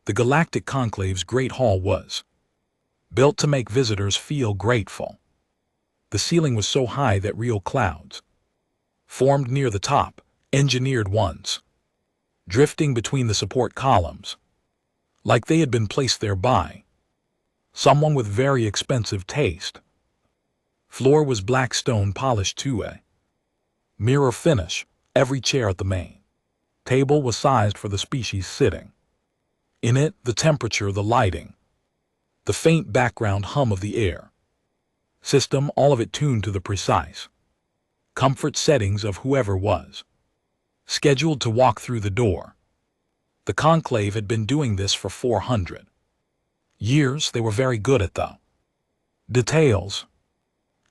The Galactic Conclave's Great Hall was built to make visitors feel grateful. The ceiling was so high that real clouds formed near the top, engineered ones, drifting between the support columns, like they had been placed there by someone with very expensive taste. Floor was black stone polished to a mirror finish. Every chair at the main table was sized for the species sitting in it. The temperature, the lighting, the faint background hum of the air system, all of it tuned to the precise comfort settings of whoever was scheduled to walk through the door. The Conclave had been doing this for 400 years. They were very good at the details.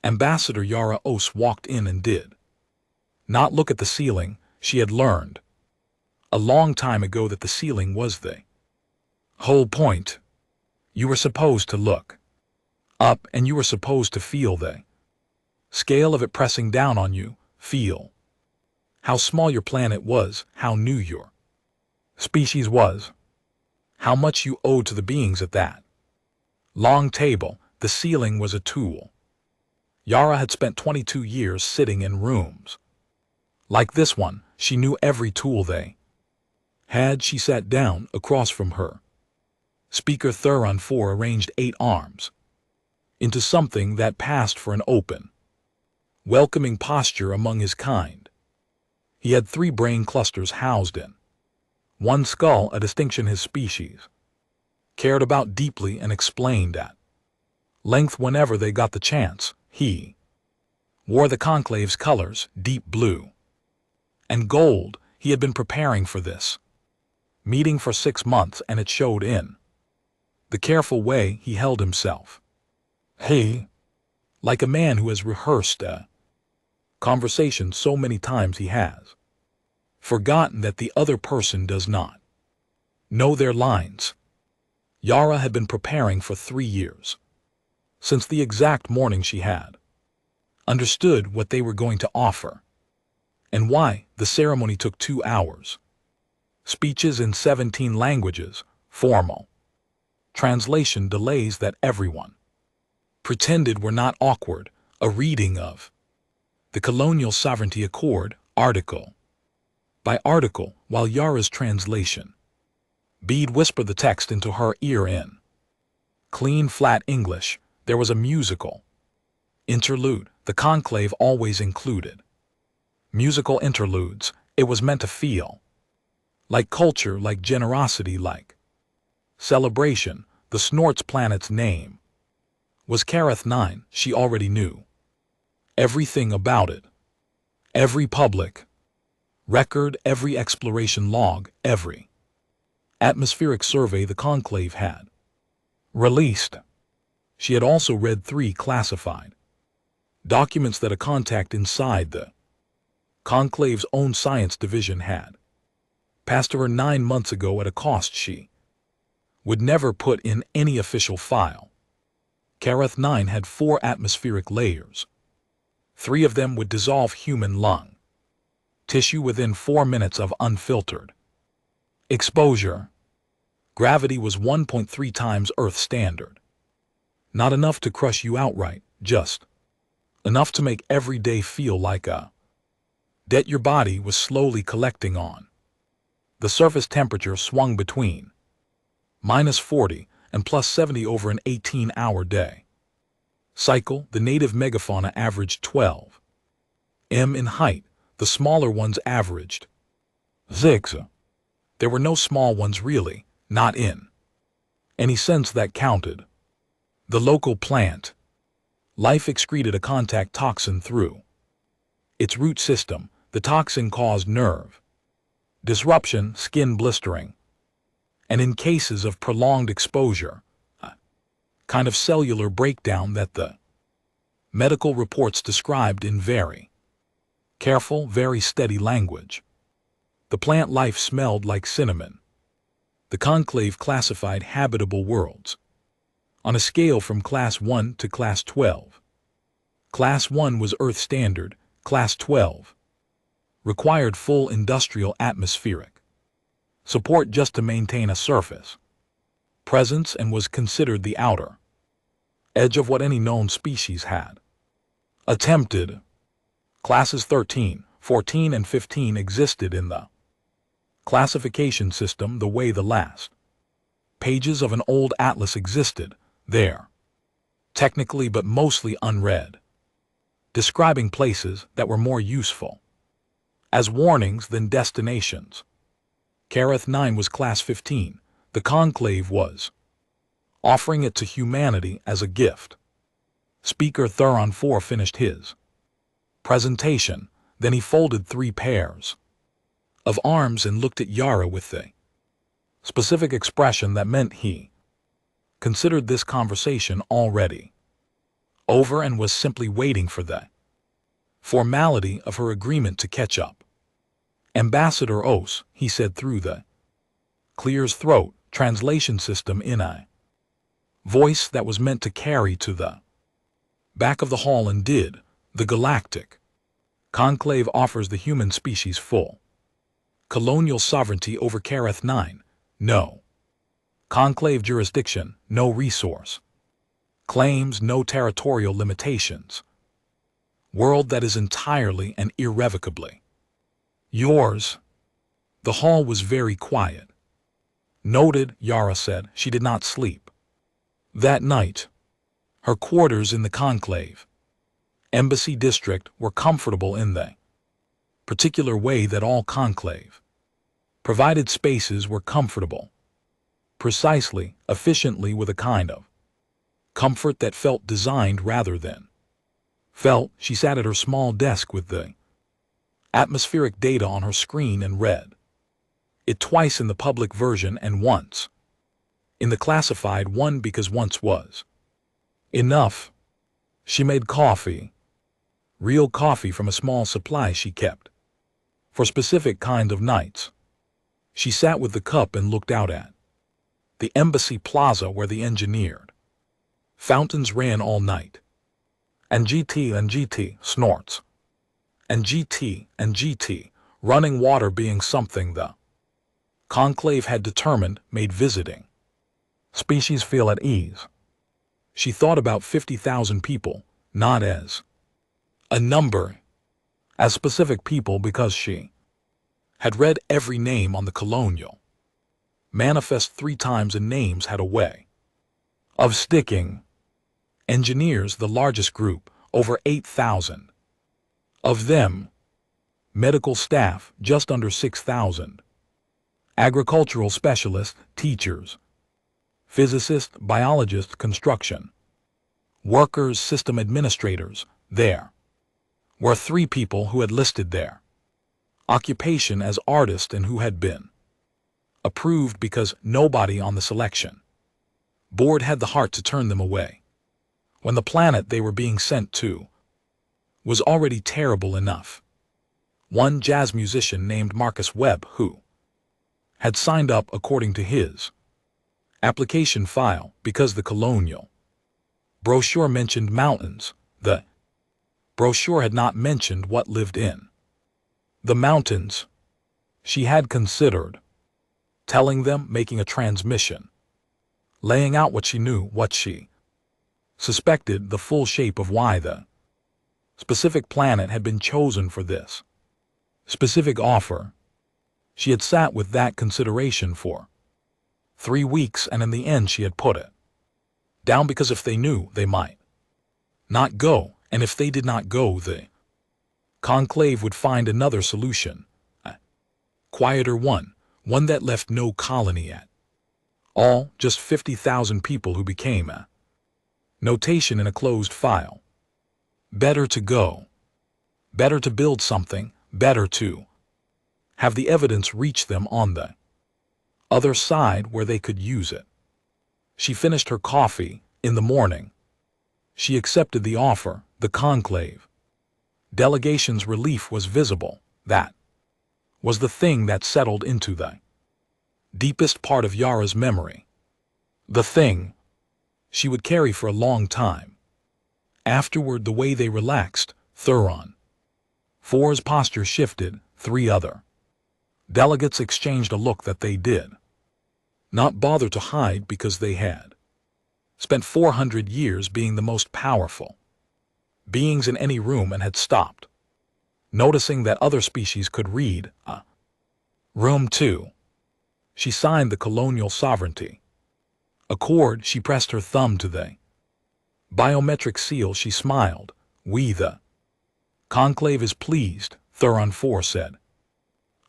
Ambassador Yara Os walked in and did not look at the ceiling. She had learned a long time ago that the ceiling was the whole point. You were supposed to look up, and you were supposed to feel the scale of it pressing down on you. Feel how small your planet was, how new your species was, how much you owed to the beings at that long table. The ceiling was a tool. Yara had spent 22 years sitting in rooms like this one. She knew every tool they had. She sat down across from her. Speaker Thuron IV arranged 8 arms into something that passed for an open, welcoming posture among his kind. He had 3 brain clusters housed in one skull, a distinction his species cared about deeply and explained at length whenever they got the chance. He wore the Conclave's colors, deep blue and gold. He had been preparing for this meeting for 6 months, and it showed in the careful way he held himself. He, like a man who has rehearsed a conversation so many times he has forgotten that the other person does not know their lines. Yara had been preparing for 3 years, since the exact morning she had understood what they were going to offer and why. The ceremony took 2 hours. Speeches in 17 languages, formal translation delays that everyone pretended were not awkward, a reading of the Colonial Sovereignty Accord, article by article, while Yara's translation bead whispered the text into her ear in clean, flat English. There was a musical interlude. The Conclave always included musical interludes. It was meant to feel like culture, like generosity, like celebration. The Snort's planet's name was Kareth 9. She already knew everything about it. Every public record, every exploration log, every atmospheric survey the Conclave had released. She had also read 3 classified documents that a contact inside the Conclave's own science division had passed to her 9 months ago at a cost she would never put in any official file. Kareth 9 had 4 atmospheric layers. 3 of them would dissolve human lung tissue within 4 minutes of unfiltered exposure. Gravity was 1.3 times Earth standard. Not enough to crush you outright, just enough to make every day feel like a debt your body was slowly collecting on. The surface temperature swung between -40 and +70 over an 18-hour day cycle. The native megafauna averaged 12 m in height. The smaller ones averaged 6. There were no small ones really, not in any sense that counted. The local plant life excreted a contact toxin through its root system. The toxin caused nerve disruption, skin blistering, and in cases of prolonged exposure, a kind of cellular breakdown that the medical reports described in very careful, very steady language. The plant life smelled like cinnamon. The Conclave classified habitable worlds on a scale from Class 1 to Class 12. Class 1 was Earth standard. Class 12 required full industrial atmospheric support just to maintain a surface presence and was considered the outer edge of what any known species had attempted. Classes 13, 14, and 15 existed in the classification system the way the last pages of an old atlas existed there, technically but mostly unread, describing places that were more useful as warnings than destinations. Kareth 9 was Class 15, the Conclave was offering it to humanity as a gift. Speaker Thuron 4 finished his presentation, then he folded 3 pairs of arms and looked at Yara with a specific expression that meant he considered this conversation already over and was simply waiting for the formality of her agreement to catch up. Ambassador Os, he said through the clear's throat translation system in a voice that was meant to carry to the back of the hall, and did. The Galactic Conclave offers the human species full colonial sovereignty over Kareth 9. No conclave jurisdiction, no resource claims, no territorial limitations. World that is entirely and irrevocably yours. The hall was very quiet. Noted, Yara said. She did not sleep that night. Her quarters in the Conclave Embassy District were comfortable in the particular way that all Conclave provided spaces were comfortable. Precisely, efficiently, with a kind of comfort that felt designed rather than felt. She sat at her small desk with the atmospheric data on her screen and read it twice in the public version and once in the classified one, because once was enough. She made coffee, real coffee, from a small supply she kept for specific kind of nights. She sat with the cup and looked out at the embassy plaza where the engineered fountains ran all night. And GT snorts. And GT, running water being something the Conclave had determined made visiting species feel at ease. She thought about 50,000 people, not as a number, as specific people, because she had read every name on the colonial manifest 3 times, and names had a way of sticking. Engineers, the largest group, over 8,000 of them. Medical staff, just under 6,000. Agricultural specialists, teachers, physicists, biologists, construction workers, system administrators. There were 3 people who had listed their occupation as artist and who had been approved because nobody on the selection board had the heart to turn them away when the planet they were being sent to was already terrible enough. One jazz musician named Marcus Webb, who had signed up according to his application file because the colonial brochure mentioned mountains. The brochure had not mentioned what lived in the mountains. She had considered telling them, making a transmission, laying out what she knew, what she suspected, the full shape of why the specific planet had been chosen for this specific offer. She had sat with that consideration for 3 weeks, and in the end she had put it down because if they knew, they might not go, and if they did not go, the Conclave would find another solution, a quieter one that left no colony at all, just 50,000 people who became a notation in a closed file. Better to go, better to build something, better to have the evidence reach them on the other side where they could use it. She finished her coffee. In the morning, she accepted the offer. The Conclave delegation's relief was visible. That was the thing that settled into the deepest part of Yara's memory. The thing she would carry for a long time. Afterward, the way they relaxed, Thuron 4's posture shifted. 3 other delegates exchanged a look that they did not bother to hide because they had spent 400 years being the most powerful beings in any room and had stopped noticing that other species could read a room too. She signed the colonial sovereignty accord. She pressed her thumb to the biometric seal. She smiled. We the conclave is pleased, Thuron 4 said.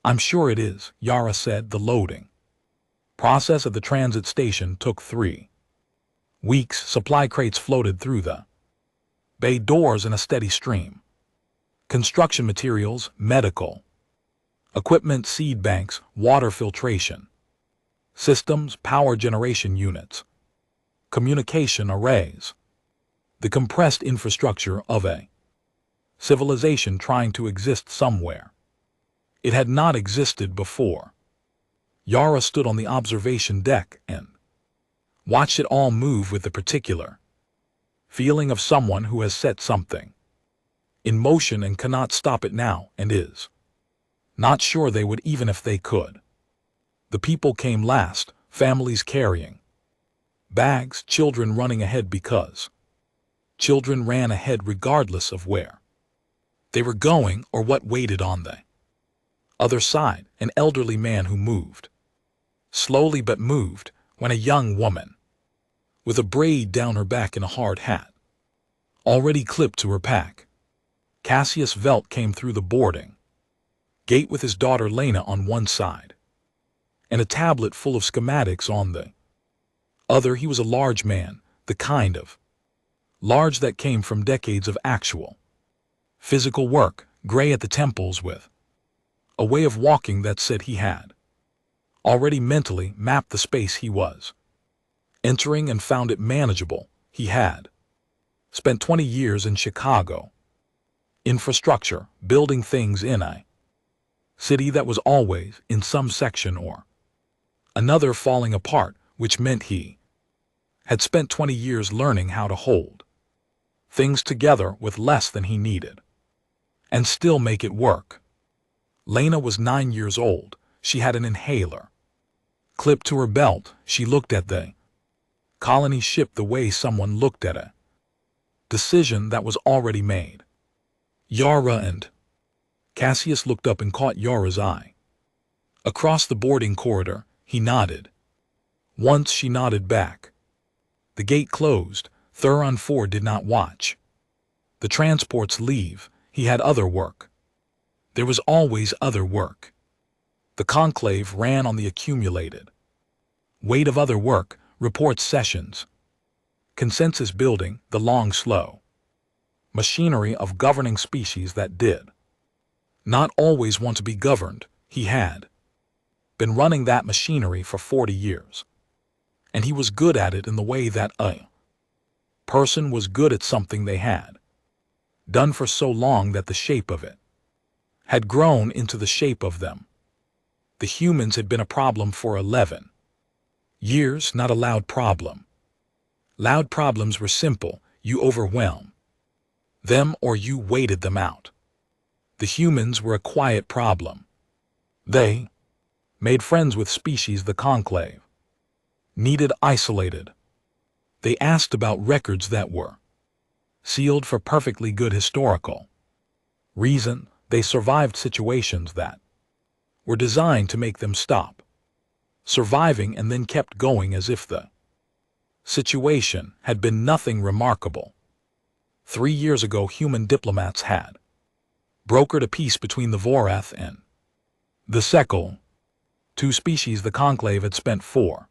I'm sure it is, Yara said. The loading process at the transit station took 3 weeks. Supply crates floated through the bay doors in a steady stream. Construction materials, medical equipment, seed banks, water filtration systems, power generation units, communication arrays, the compressed infrastructure of a civilization trying to exist somewhere. It had not existed before. Yara stood on the observation deck and watched it all move with the particular feeling of someone who has set something in motion and cannot stop it now and is not sure they would even if they could. The people came last, families carrying bags, children running ahead because children ran ahead regardless of where they were going or what waited on the other side. An elderly man who moved slowly but moved when a young woman with a braid down her back and a hard hat already clipped to her pack. Cassius Velt came through the boarding gate with his daughter Lena on one side and a tablet full of schematics on the other. He was a large man, the kind of large that came from decades of actual physical work, gray at the temples with a way of walking that said he had already mentally mapped the space he was entering and found it manageable. He had spent 20 years in Chicago. Infrastructure, building things in a city that was always in some section or another falling apart, which meant he had spent 20 years learning how to hold things together with less than he needed and still make it work. Lena was 9 years old. She had an inhaler clipped to her belt. She looked at the colony ship the way someone looked at a decision that was already made. Yara and Cassius looked up and caught Yara's eye. Across the boarding corridor, he nodded. Once she nodded back. The gate closed. Thuron 4 did not watch the transports leave. He had other work. There was always other work. The conclave ran on the accumulated weight of other work, report sessions, consensus building, the long, slow machinery of governing species that did not always want to be governed. He had been running that machinery for 40 years, and he was good at it in the way that a person was good at something they had done for so long that the shape of it had grown into the shape of them. The humans had been a problem for 11 years, not a loud problem. Loud problems were simple. You overwhelm them or you waited them out. The humans were a quiet problem. They made friends with species the conclave needed isolated. They asked about records that were sealed for perfectly good historical reason. They survived situations that were designed to make them stop surviving and then kept going as if the situation had been nothing remarkable. 3 years ago, human diplomats had brokered a peace between the Vorath and the Sekal, 2 species the conclave had spent 4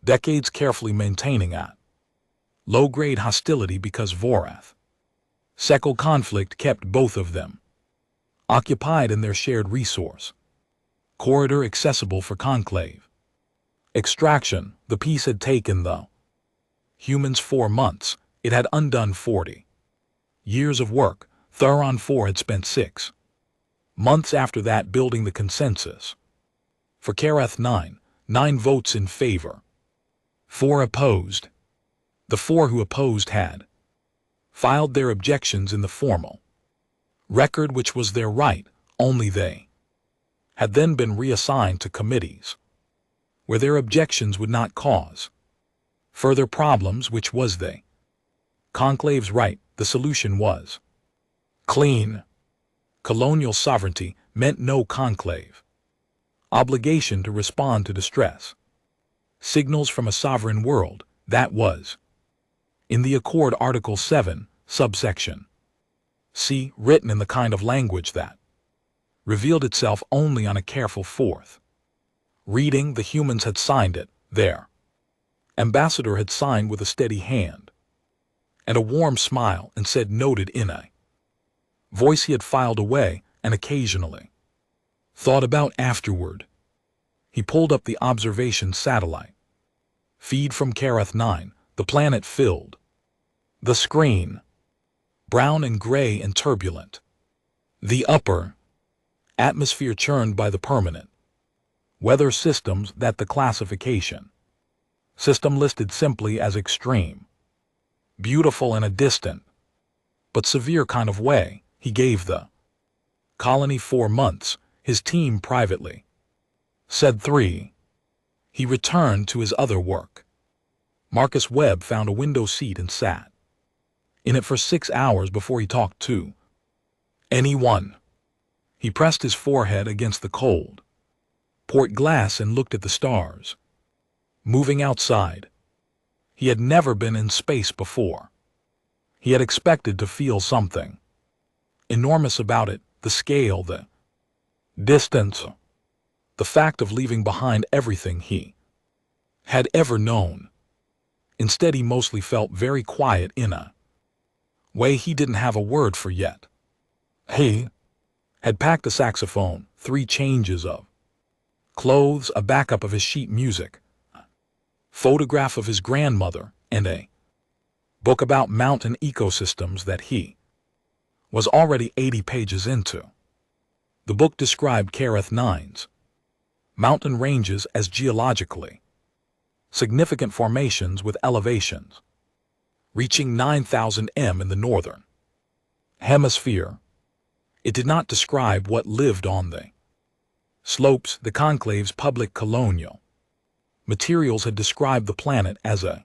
decades carefully maintaining at low-grade hostility because Vorath Sekal conflict kept both of them occupied in their shared resource corridor accessible for conclave extraction. The peace had taken the humans 4 months. It had undone 40 years of work. Thuron 4 had spent 6 months after that building the consensus. For Karath 9 votes in favor, 4 opposed. The 4 who opposed had filed their objections in the formal record, which was their right. Only they had then been reassigned to committees where their objections would not cause further problems, which was they. Conclave's right, the solution was clean. Colonial sovereignty meant no conclave. Obligation to respond to distress. Signals from a sovereign world, that was. In the Accord Article 7, subsection C, written in the kind of language that revealed itself only on a careful forth reading. The humans had signed it, their ambassador had signed with a steady hand and a warm smile, and said noted in a voice he had filed away and occasionally thought about afterward. He pulled up the observation satellite feed from Karath 9, the planet filled the screen, brown and gray and turbulent. The upper atmosphere churned by the permanent weather systems that the classification system listed simply as extreme. Beautiful in a distant but severe kind of way, he gave the colony 4 months, his team privately said 3. He returned to his other work. Marcus Webb found a window seat and sat in it for 6 hours before he talked to anyone. He pressed his forehead against the cold port glass and looked at the stars moving outside. He had never been in space before. He had expected to feel something enormous about it, the scale, the distance, the fact of leaving behind everything he had ever known. Instead, he mostly felt very quiet in a way he didn't have a word for yet. He had packed a saxophone, 3 changes of clothes, a backup of his sheet music, a photograph of his grandmother, and a book about mountain ecosystems that he was already 80 pages into. The book described Karath 9's mountain ranges as geologically significant formations with elevations reaching 9,000 m in the northern hemisphere. It did not describe what lived on the slopes. The conclave's public colonial materials had described the planet as a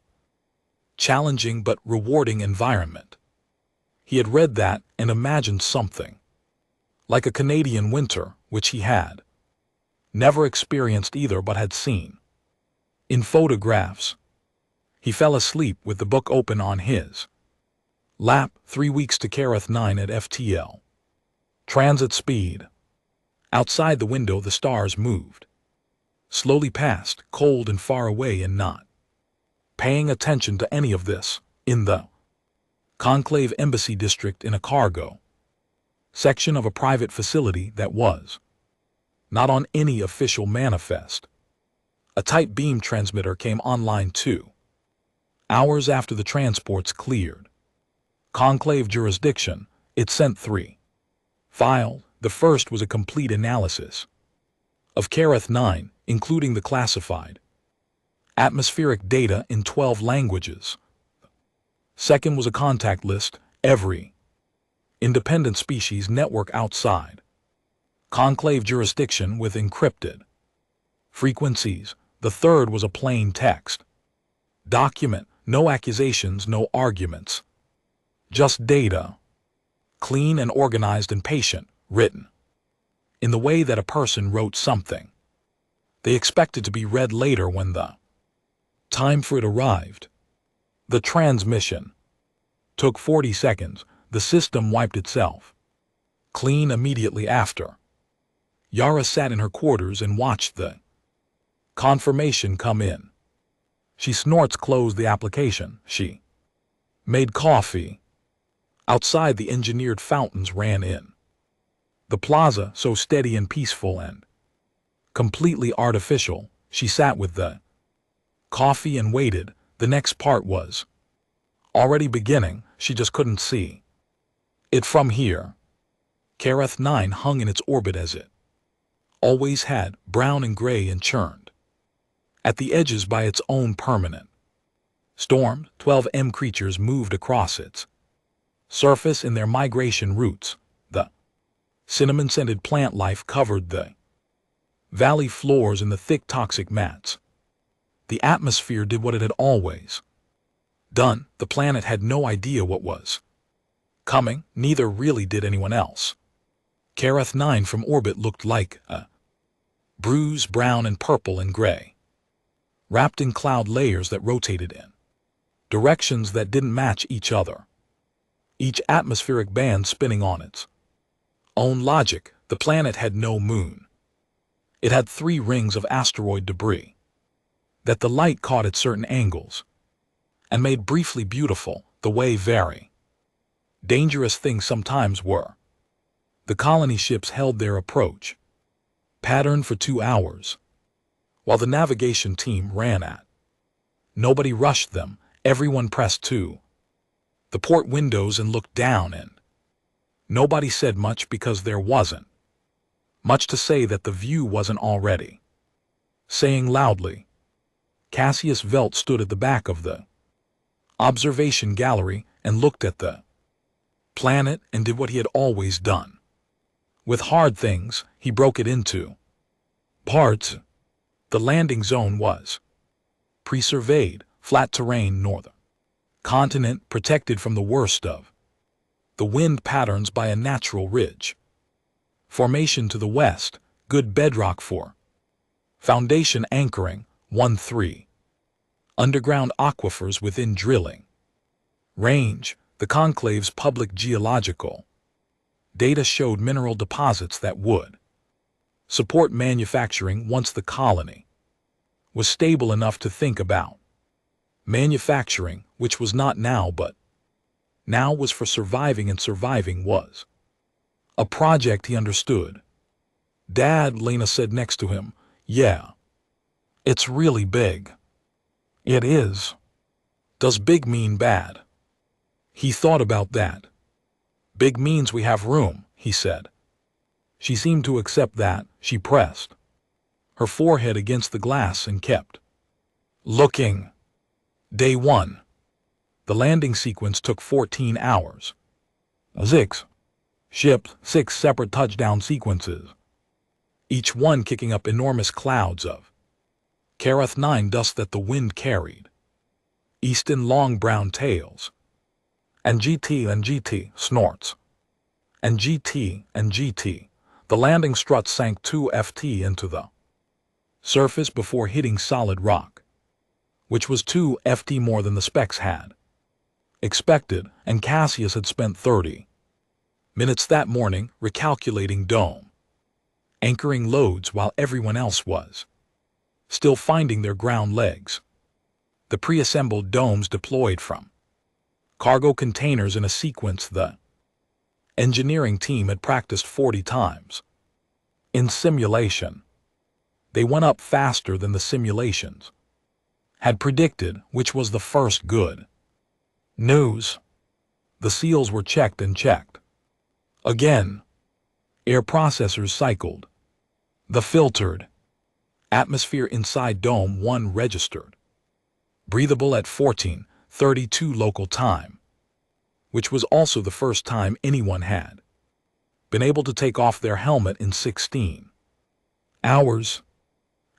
challenging but rewarding environment. He had read that and imagined something like a Canadian winter, which he had never experienced either but had seen in photographs. He fell asleep with the book open on his lap. 3 weeks to Karath 9 at FTL transit speed. Outside the window the stars moved slowly past, cold and far away, and not paying attention to any of this. In the conclave embassy district, in a cargo section of a private facility that was not on any official manifest, a tight beam transmitter came online 2 hours after the transports cleared conclave jurisdiction. It sent 3 files. The first was a complete analysis of Karath 9, including the classified atmospheric data in 12 languages. Second was a contact list, every independent species network outside conclave jurisdiction with encrypted frequencies. The third was a plain text document, no accusations, no arguments, just data, clean and organized and patient, written in the way that a person wrote something they expected to be read later when the time for it arrived. The transmission took 40 seconds. The system wiped itself clean immediately after. Yara sat in her quarters and watched the confirmation come in. She snorts closed the application. She made coffee. Outside, the engineered fountains ran in the plaza, so steady and peaceful and completely artificial. She sat with the coffee and waited. The next part was already beginning. She just couldn't see it from here. Karath 9 hung in its orbit as it always had, brown and gray and churned at the edges by its own permanent storm. 12 M creatures moved across its surface in their migration routes. The cinnamon-scented plant life covered the valley floors in the thick toxic mats. The atmosphere did what it had always done. The planet had no idea what was coming, neither really did anyone else. Kareth 9 from orbit looked like a bruise, brown and purple and gray, wrapped in cloud layers that rotated in directions that didn't match each other, each atmospheric band spinning on its own logic. The planet had no moon. It had 3 rings of asteroid debris that the light caught at certain angles and made briefly beautiful the way very dangerous things sometimes were. The colony ships held their approach pattern for 2 hours, while the navigation team ran at. Nobody rushed them, everyone pressed to the port windows and looked down in. Nobody said much because there wasn't much to say that the view wasn't already saying loudly. Cassius Velt stood at the back of the observation gallery and looked at the planet and did what he had always done. With hard things, he broke it into parts. The landing zone was pre-surveyed, flat terrain northern continent protected from the worst of the wind patterns by a natural ridge formation to the west, good bedrock for foundation anchoring, 1-3. Underground aquifers within drilling range. The conclave's public geological data showed mineral deposits that would support manufacturing once the colony was stable enough to think about manufacturing, which was not now but now was for surviving, and surviving was a project he understood. Dad, Lena said next to him. Yeah. It's really big. It is. Does big mean bad? He thought about that. Big means we have room, he said. She seemed to accept that. She pressed her forehead against the glass and kept looking. Day 1. The landing sequence took 14 hours. 6 ships, 6 separate touchdown sequences, each one kicking up enormous clouds of Kareth 9 dust that the wind carried east in long brown tails. And GT snorts. And GT. The landing struts sank 2 ft into the surface before hitting solid rock, which was 2 ft more than the specs had expected, and Cassius had spent 30 minutes that morning recalculating dome anchoring loads while everyone else was still finding their ground legs. The pre-assembled domes deployed from cargo containers in a sequence the engineering team had practiced 40 times. In simulation, they went up faster than the simulations had predicted, which was the first good news. The seals were checked and checked again. Air processors cycled. The filtered atmosphere inside Dome 1 registered breathable at 14:32 local time, which was also the first time anyone had been able to take off their helmet in 16 hours,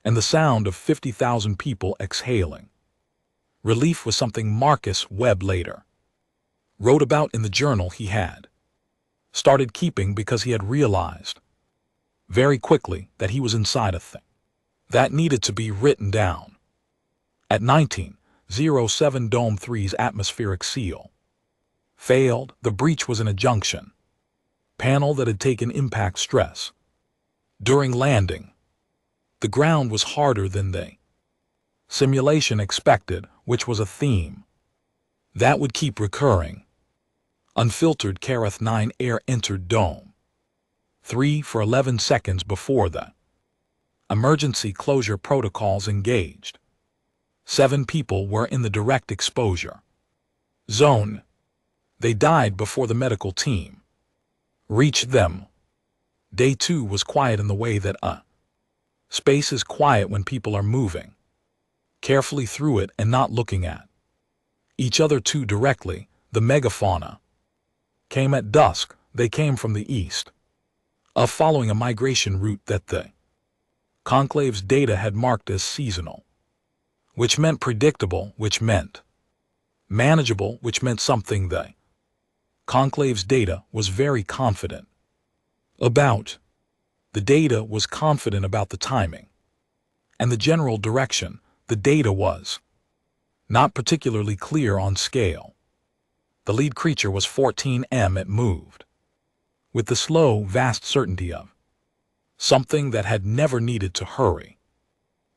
and the sound of 50,000 people exhaling relief was something Marcus Webb later wrote about in the journal he had started keeping, because he had realized very quickly that he was inside a thing that needed to be written down. At 1907, Dome 3's atmospheric seal failed. The breach was in a junction panel that had taken impact stress during landing. The ground was harder than the simulation expected, which was a theme that would keep recurring. Unfiltered Kareth 9 air entered Dome 3 for 11 seconds before the emergency closure protocols engaged. 7 people were in the direct exposure zone. They died before the medical team reached them. Day 2 was quiet in the way that space is quiet when people are moving carefully through it and not looking at each other too directly. The megafauna came at dusk. They came from the east, following a migration route that the conclave's data had marked as seasonal. which meant predictable, which meant manageable, which meant something the conclave's data was very confident about. The data was confident about the timing and the general direction. The data was not particularly clear on scale. The lead creature was 14M. It moved with the slow, vast certainty of something that had never needed to hurry,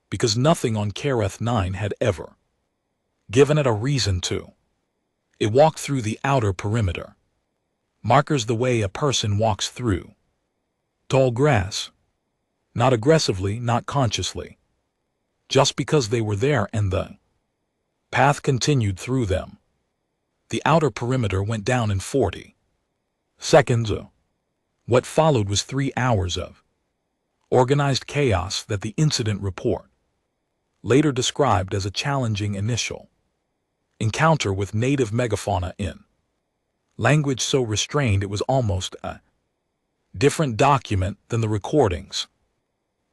because nothing on Kareth 9 had ever given it a reason to. It walked through the outer perimeter, markers the way a person walks through tall grass, not aggressively, not consciously, just because they were there, and the path continued through them. The outer perimeter went down in 40 seconds. What followed was 3 hours of organized chaos that the incident report later described as a challenging initial encounter with native megafauna in language so restrained it was almost a different document than the recordings.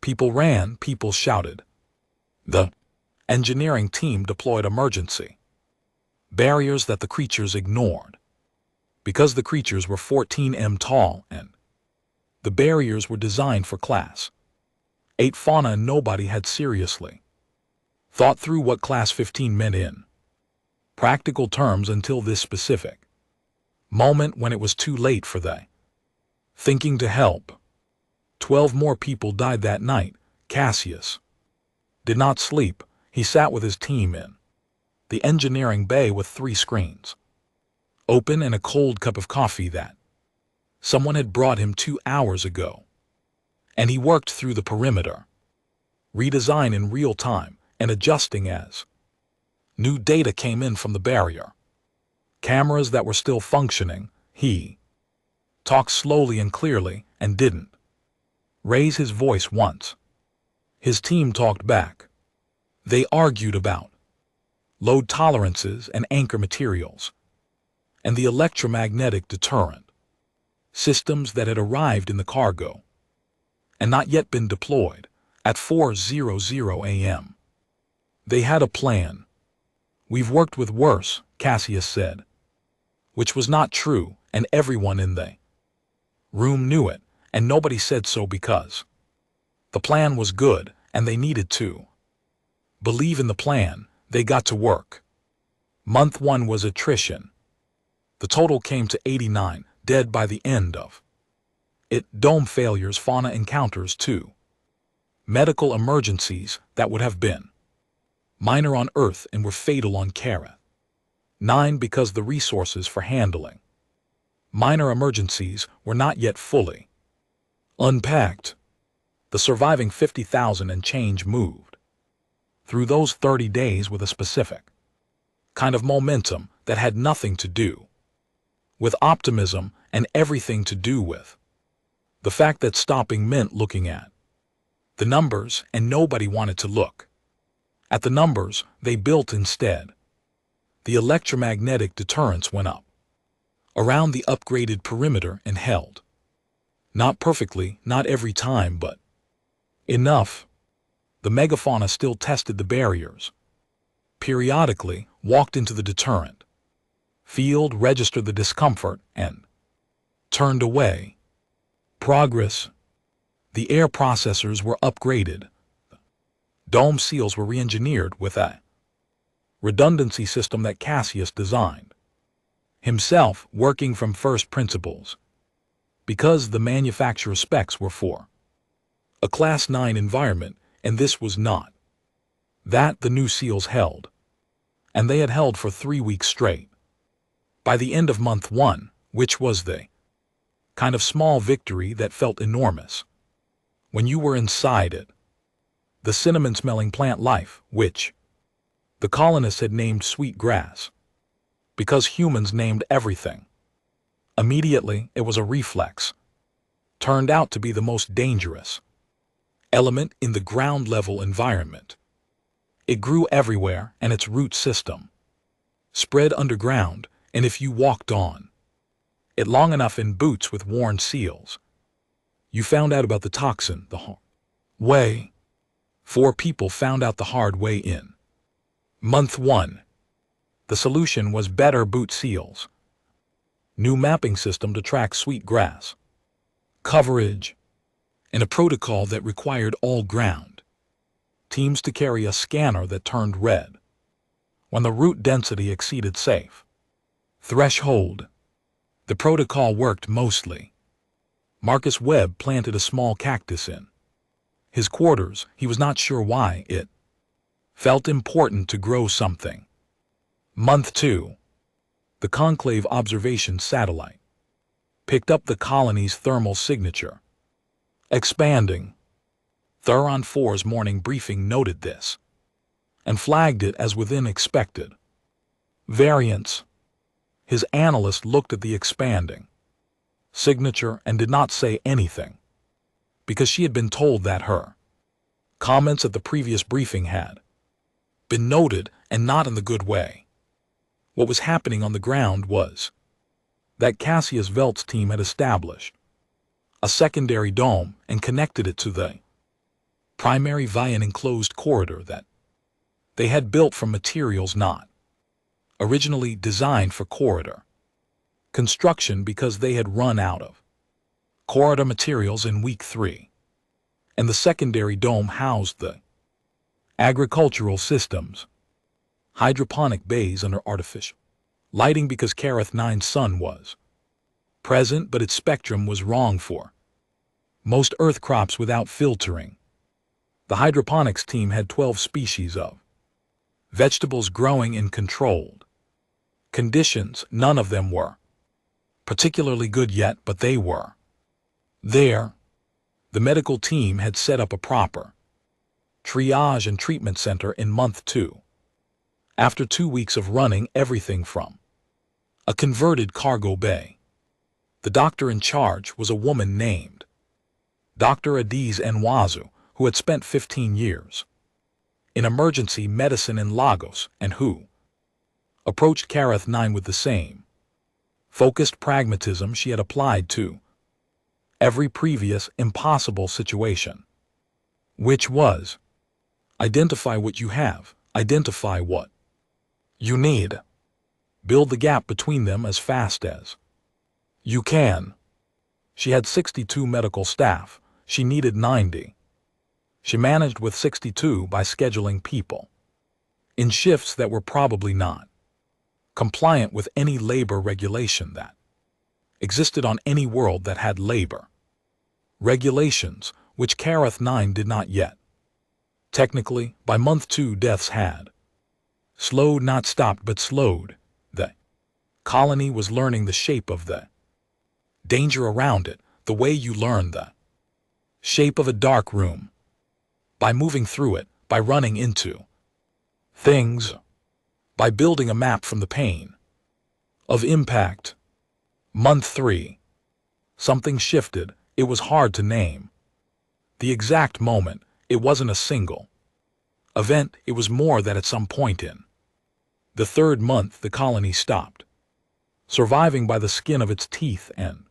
People ran, people shouted. The engineering team deployed emergency barriers that the creatures ignored, because the creatures were 14M tall and the barriers were designed for Class 8 fauna, and nobody had seriously thought through what Class 15 meant in practical terms until this specific moment when it was too late for the thinking to help. 12 more people died that night. Cassius did not sleep. He sat with his team in the engineering bay with 3 screens open and a cold cup of coffee that someone had brought him 2 hours ago. And he worked through the perimeter redesign in real time and adjusting as new data came in from the barrier cameras that were still functioning. He talked slowly and clearly and didn't raise his voice once. His team talked back. They argued about load tolerances and anchor materials and the electromagnetic deterrent systems that had arrived in the cargo and not yet been deployed. At 4:00 a.m. they had a plan. "We've worked with worse," Cassius said, which was not true, and everyone in the room knew it, and nobody said so because the plan was good and they needed to believe in the plan. They got to work. Month 1 was attrition. The total came to 89 dead by the end of it. Dome failures, fauna encounters, 2 medical emergencies that would have been minor on Earth and were fatal on Kareth 9 because the resources for handling minor emergencies were not yet fully unpacked. The surviving 50,000 and change moved through those 30 days with a specific kind of momentum that had nothing to do with optimism and everything to do with the fact that stopping meant looking at the numbers, and nobody wanted to look at the numbers. They built instead. The electromagnetic deterrence went up around the upgraded perimeter and held. Not perfectly, not every time, but enough. The megafauna still tested the barriers, periodically walked into the deterrent field, registered the discomfort, and turned away. Progress. The air processors were upgraded. Dome seals were re-engineered with a redundancy system that Cassius designed himself, working from first principles, because the manufacturer specs were for a Class 9 environment, and this was not. That the new seals held, and they had held for 3 weeks straight. By the end of month 1, which was the kind of small victory that felt enormous when you were inside it, the cinnamon-smelling plant life, which the colonists had named sweet grass, because humans named everything. Immediately, it was a reflex, turned out to be the most dangerous element in the ground-level environment. It grew everywhere, and its root system spread underground, and if you walked on it long enough in boots with worn seals, you found out about the toxin the hard way. 4 people found out the hard way in Month 1. The solution was better boot seals. New mapping system to track sweet grass. Coverage. And a protocol that required all ground teams to carry a scanner that turned red when the root density exceeded safe threshold. The protocol worked mostly. Marcus Webb planted a small cactus in his quarters. He was not sure why. It felt important to grow something. Month 2. The Conclave observation satellite picked up the colony's thermal signature expanding. Thuron 4's morning briefing noted this and flagged it as within expected variance. His analyst looked at the expanding signature and did not say anything, because she had been told that her comments at the previous briefing had been noted, and not in the good way. What was happening on the ground was that Cassius Velt's team had established a secondary dome and connected it to the primary via an enclosed corridor that they had built from materials not originally designed for corridor construction, because they had run out of corridor materials in week 3. And the secondary dome housed the agricultural systems, hydroponic bays under artificial lighting, because Kareth 9's sun was present, but its spectrum was wrong for most earth crops without filtering. The hydroponics team had 12 species of vegetables growing in controlled conditions. None of them were particularly good yet, but they were there. The medical team had set up a proper triage and treatment center in month 2. After 2 weeks of running everything from a converted cargo bay, the doctor in charge was a woman named Dr. Adiz Nwazu, who had spent 15 years in emergency medicine in Lagos and who approached Kareth 9 with the same focused pragmatism she had applied to every previous impossible situation, which was identify what you have, identify what you need, build the gap between them as fast as you can. She had 62 medical staff. She needed 90. She managed with 62 by scheduling people in shifts that were probably not compliant with any labor regulation that existed on any world that had labor regulations, which Kareth 9 did not yet. Technically, by month 2 deaths had slowed, not stopped, but slowed. The colony was learning the shape of the danger around it, the way you learn the shape of a dark room, by moving through it, by running into things, by building a map from the pain of impact. Month 3. Something shifted. It was hard to name the exact moment. It wasn't a single event. It was more that at some point in the 3rd month the colony stopped surviving by the skin of its teeth and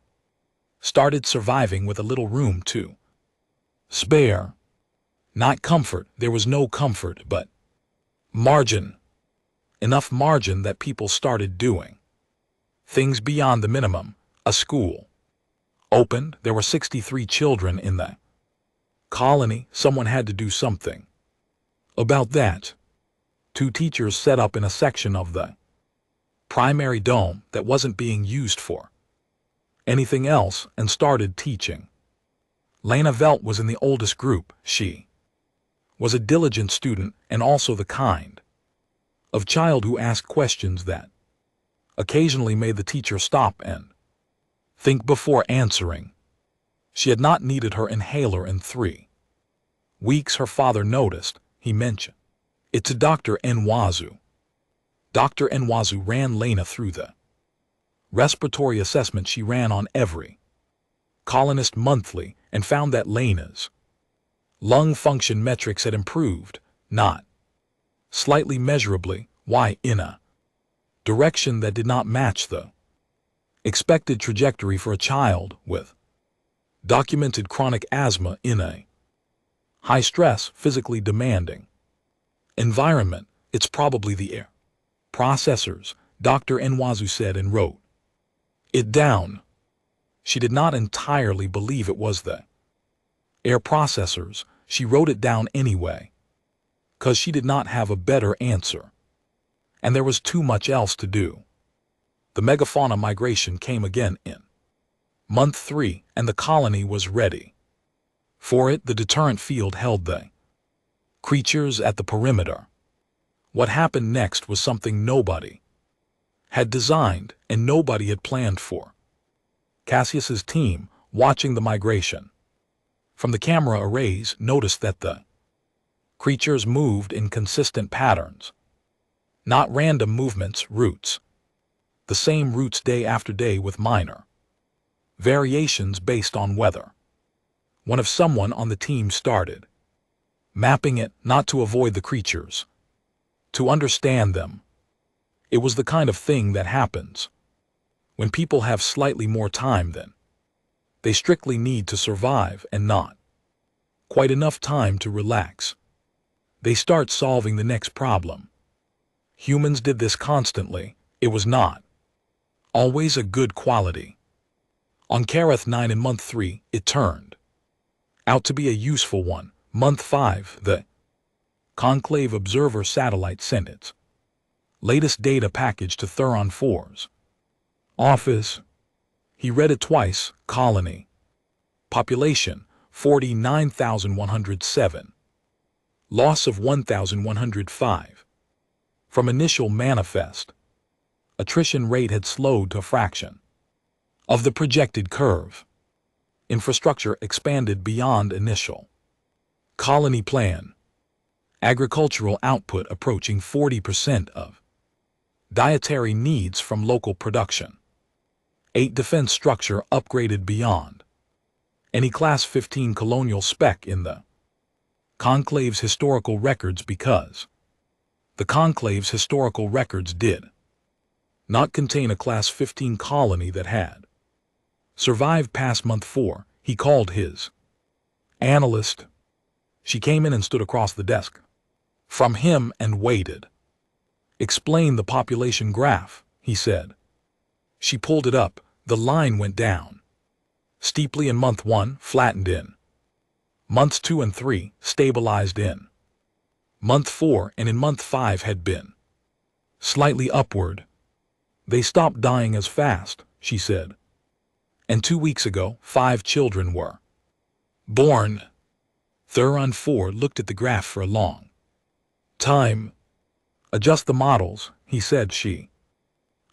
started surviving with a little room to spare. Not comfort. There was no comfort, but margin. Enough margin that people started doing things beyond the minimum. A school opened. There were 63 children in the colony. Someone had to do something about that. 2 teachers set up in a section of the primary dome that wasn't being used for anything else and started teaching. Lena Velt was in the oldest group. She was a diligent student and also the kind of child who asked questions that occasionally made the teacher stop and think before answering. She had not needed her inhaler in 3 weeks. Her father noticed. He mentioned it to Dr. Nwazu. Dr. Nwazu ran Lena through the respiratory assessment she ran on every colonist monthly and found that Lena's lung function metrics had improved, not slightly, measurably, in a direction that did not match the expected trajectory for a child with documented chronic asthma in a high-stress, physically demanding environment. It's probably the air processors, Dr. Nwazu said and wrote it down. She did not entirely believe it was the air processors. She wrote it down anyway, 'cause she did not have a better answer. And there was too much else to do. The megafauna migration came again in month 3, and the colony was ready for it. The deterrent field held the creatures at the perimeter. What happened next was something nobody had designed and nobody had planned for. Cassius's team, watching the migration from the camera arrays, noticed that the creatures moved in consistent patterns, not random movements, routes. The same routes day after day with minor variations based on weather. One of someone on the team started mapping it, not to avoid the creatures, to understand them. It was the kind of thing that happens when people have slightly more time than they strictly need to survive and not quite enough time to relax. They start solving the next problem. Humans did this constantly. It was not always a good quality. On Kareth 9 in month 3, it turned out to be a useful one. Month 5, the Conclave Observer satellite sent its latest data package to Thuron 4's office. He read it twice. Colony population 49,107. Loss of 1,105. From initial manifest, attrition rate had slowed to a fraction of the projected curve. Infrastructure expanded beyond initial colony plan. Agricultural output approaching 40% of dietary needs from local production. 8 defense structure upgraded beyond any Class 15 colonial spec in the Conclave's historical records, because the Conclave's historical records did not contain a Class 15 colony that had survived past month 4. He called his analyst. She came in and stood across the desk from him and waited. Explain the population graph, he said. She pulled it up. The line went down steeply in month 1, flattened in months 2 and 3, stabilized in month 4, and in month 5 had been slightly upward. They stopped dying as fast, she said. And 2 weeks ago, 5 children were born. Thuron 4 looked at the graph for a long time. Adjust the models, he said. She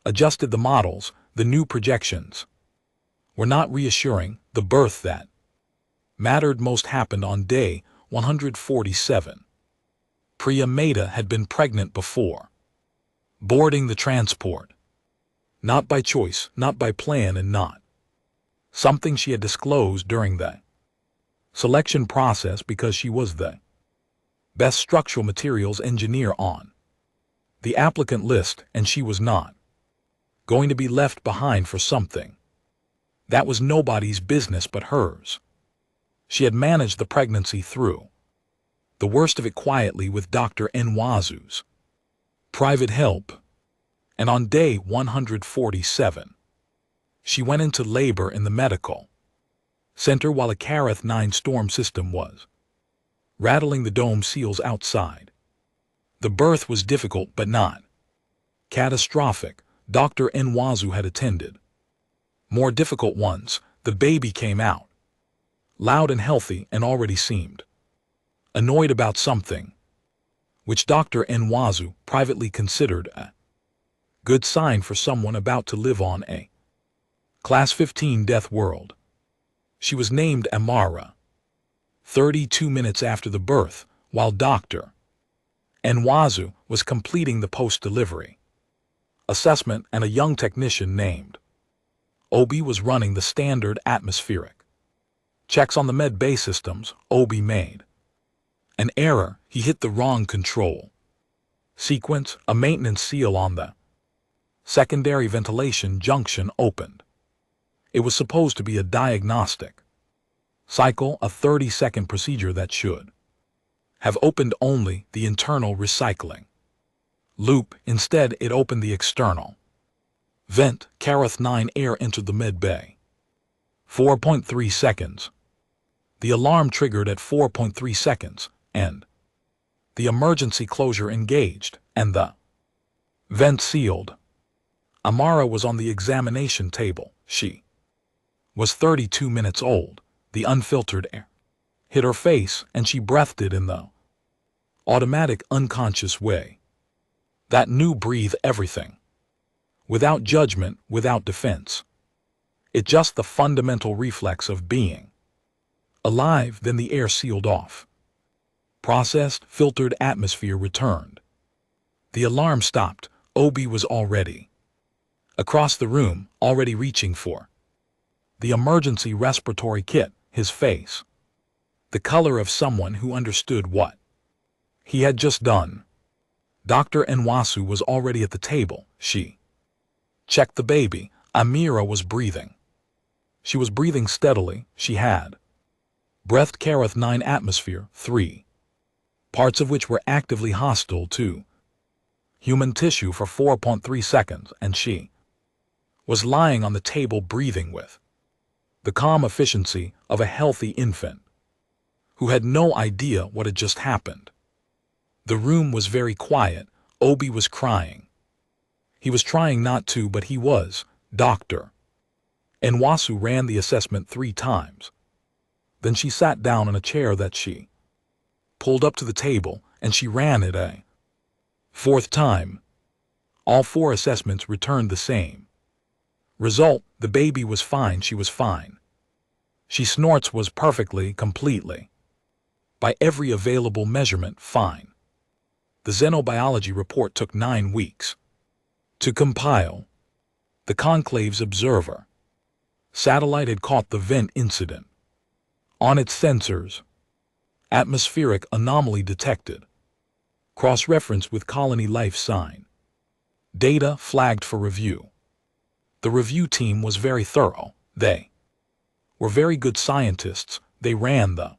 adjusted the models. The new projections were not reassuring. The birth that mattered most happened on day 147. Priya Mehta had been pregnant before boarding the transport. Not by choice, not by plan, and not something she had disclosed during the selection process, because she was the best structural materials engineer on the applicant list, and she was not going to be left behind for something that was nobody's business but hers. She had managed the pregnancy through the worst of it quietly with Dr. Nwazu's private help, and on day 147, she went into labor in the medical center while a Kareth 9 storm system was rattling the dome seals outside. The birth was difficult but not catastrophic. Dr. Nwazu had attended more difficult ones. The baby came out loud and healthy and already seemed annoyed about something, which Dr. Nwazu privately considered a good sign for someone about to live on a Class 15 Deathworld. She was named Amara. 32 minutes after the birth, while Dr. Nwazu was completing the post-delivery assessment, and a young technician named Obi was running the standard atmospheric checks on the med bay systems. Obi made an error. He hit the wrong control sequence. A maintenance seal on the secondary ventilation junction opened. It was supposed to be a diagnostic cycle, a 30-second procedure that should have opened only the internal recycling loop. Instead, it opened the external vent. Carath 9 air entered the med bay. 4.3 seconds. The alarm triggered at 4.3 seconds, and the emergency closure engaged, and the vent sealed. Amara was on the examination table. She was 32 minutes old. The unfiltered air hit her face, and she breathed it in the automatic, unconscious way that knew breathe everything. Without judgment, without defense. It's just the fundamental reflex of being alive. Then the air sealed off. Processed, filtered atmosphere returned. The alarm stopped. Obi was already across the room, already reaching for the emergency respiratory kit, his face the color of someone who understood what he had just done. Dr. Nwasu was already at the table. She checked the baby. Amira was breathing. She was breathing steadily. She had breathed Carath 9 atmosphere, 3 parts of which were actively hostile to human tissue for 4.3 seconds, and she was lying on the table breathing with the calm efficiency of a healthy infant who had no idea what had just happened. The room was very quiet. Obi was crying. He was trying not to, but he was. Dr. Nwasu ran the assessment 3 times. Then she sat down in a chair that she pulled up to the table, and she ran it a 4th time. All 4 assessments returned the same result. The baby was fine. She was fine. She snorts was perfectly, completely, by every available measurement, fine. The xenobiology report took 9 weeks to compile. The conclave's observer satellite had caught the vent incident on its sensors. Atmospheric anomaly detected. Cross-reference with colony life sign. Data flagged for review. The review team was very thorough. They were very good scientists. They ran the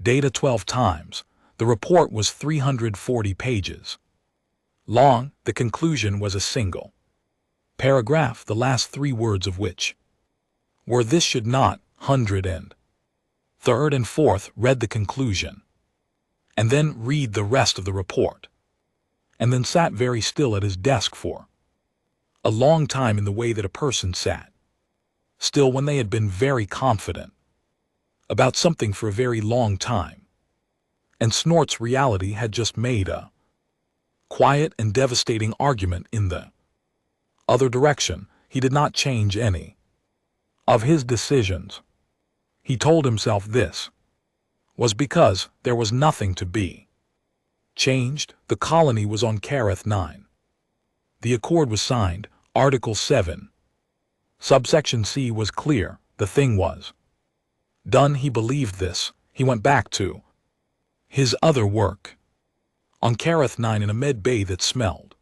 data 12 times. The report was 340 pages long. The conclusion was a single paragraph, the last 3 words of which were "this should not." 103rd and 4th read the conclusion, and then read the rest of the report, and then sat very still at his desk for a long time, in the way that a person sat still when they had been very confident about something for a very long time. And Snort's reality had just made a quiet and devastating argument in the other direction. He did not change any of his decisions. He told himself this was because there was nothing to be changed. The colony was on Carath 9. The accord was signed. Article 7. Subsection C was clear. The thing was done. He believed this. He went back to his other work on Carath 9 in a med bay that smelled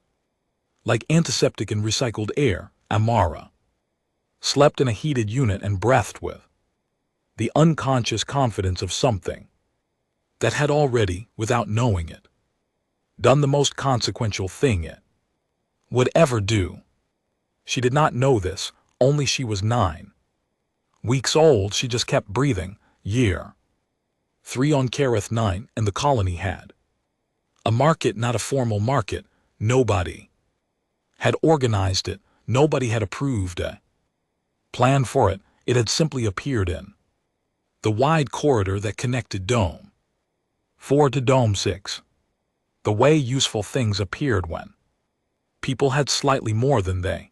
like antiseptic and recycled air. Amara slept in a heated unit and breathed with the unconscious confidence of something that had already, without knowing it, done the most consequential thing it would ever do. She did not know this, only she was 9 weeks old. She just kept breathing. Year 3 on Carath 9, and the colony had a market, not a formal market. Nobody had organized it. Nobody had approved a plan for it. It had simply appeared in the wide corridor that connected Dome 4 to Dome 6. The way useful things appeared when people had slightly more than they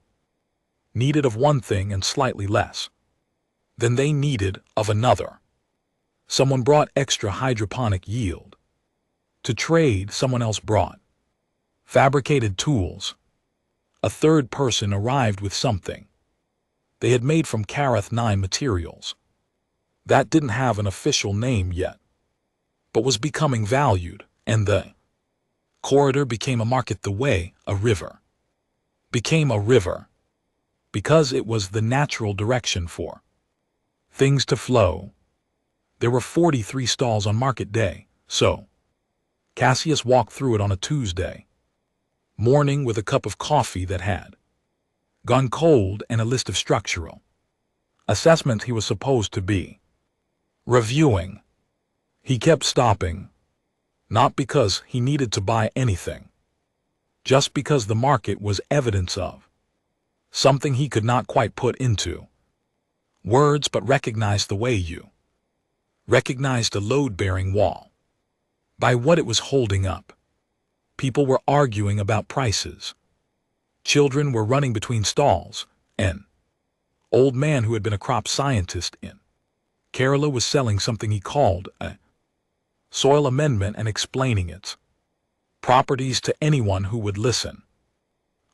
needed of one thing and slightly less than they needed of another. Someone brought extra hydroponic yield to trade. Someone else brought fabricated tools. A third person arrived with something they had made from Carath 9 materials that didn't have an official name yet, but was becoming valued, and the corridor became a market the way a river became a river, because it was the natural direction for things to flow. There were 43 stalls on market day, so Cassius walked through it on a Tuesday. morning with a cup of coffee that had gone cold and a list of structural assessments he was supposed to be reviewing. He kept stopping, not because he needed to buy anything, just because the market was evidence of something he could not quite put into words but recognized the way you recognized a load-bearing wall by what it was holding up. People were arguing about prices. Children were running between stalls. An old man who had been a crop scientist in Kerala was selling something he called a soil amendment and explaining its properties to anyone who would listen,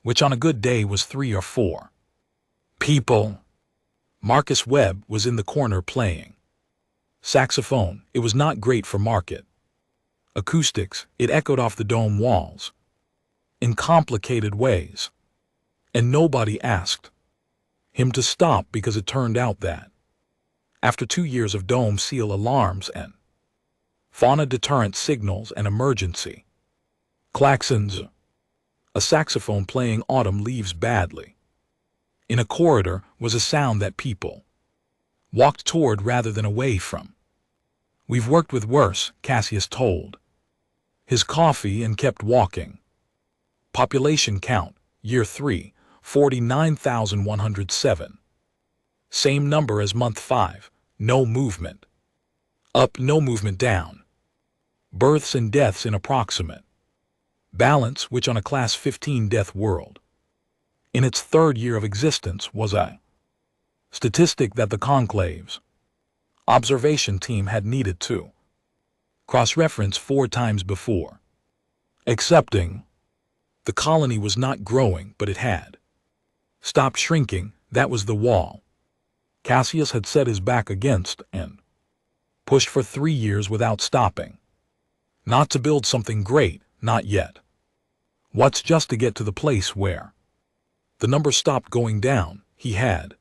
which on a good day was 3 or 4 people. Marcus Webb was in the corner playing saxophone. It was not great for market acoustics. It echoed off the dome walls in complicated ways, and nobody asked him to stop because it turned out that after 2 years of dome seal alarms and fauna deterrent signals and emergency klaxons, a saxophone playing Autumn Leaves Badly in a corridor was a sound that people walked toward rather than away from. "We've worked with worse," Cassius told his coffee and kept walking. Population count, year 3, 49,107. Same number as month 5, no movement. Up, no movement down. Births and deaths in approximate balance, which on a class 15 Deathworld, in its 3rd year of existence, was a statistic that the conclave's observation team had needed to cross-reference 4 times before accepting. The colony was not growing, but it had stopped shrinking. That was the wall Cassius had set his back against and pushed for 3 years without stopping. Not to build something great, not yet. What's just to get to the place where the number stopped going down. He had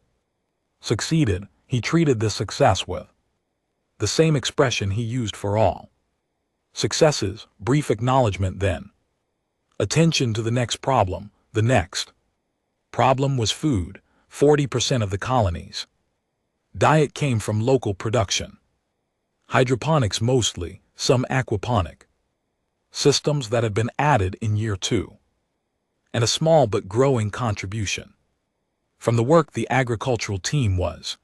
succeeded. He treated this success with the same expression he used for all successes: brief acknowledgement, then attention to the next problem. The next problem was food. 40% of the colony's diet came from local production. Hydroponics mostly, some aquaponic systems that had been added in year 2, and a small but growing contribution from the work the agricultural team was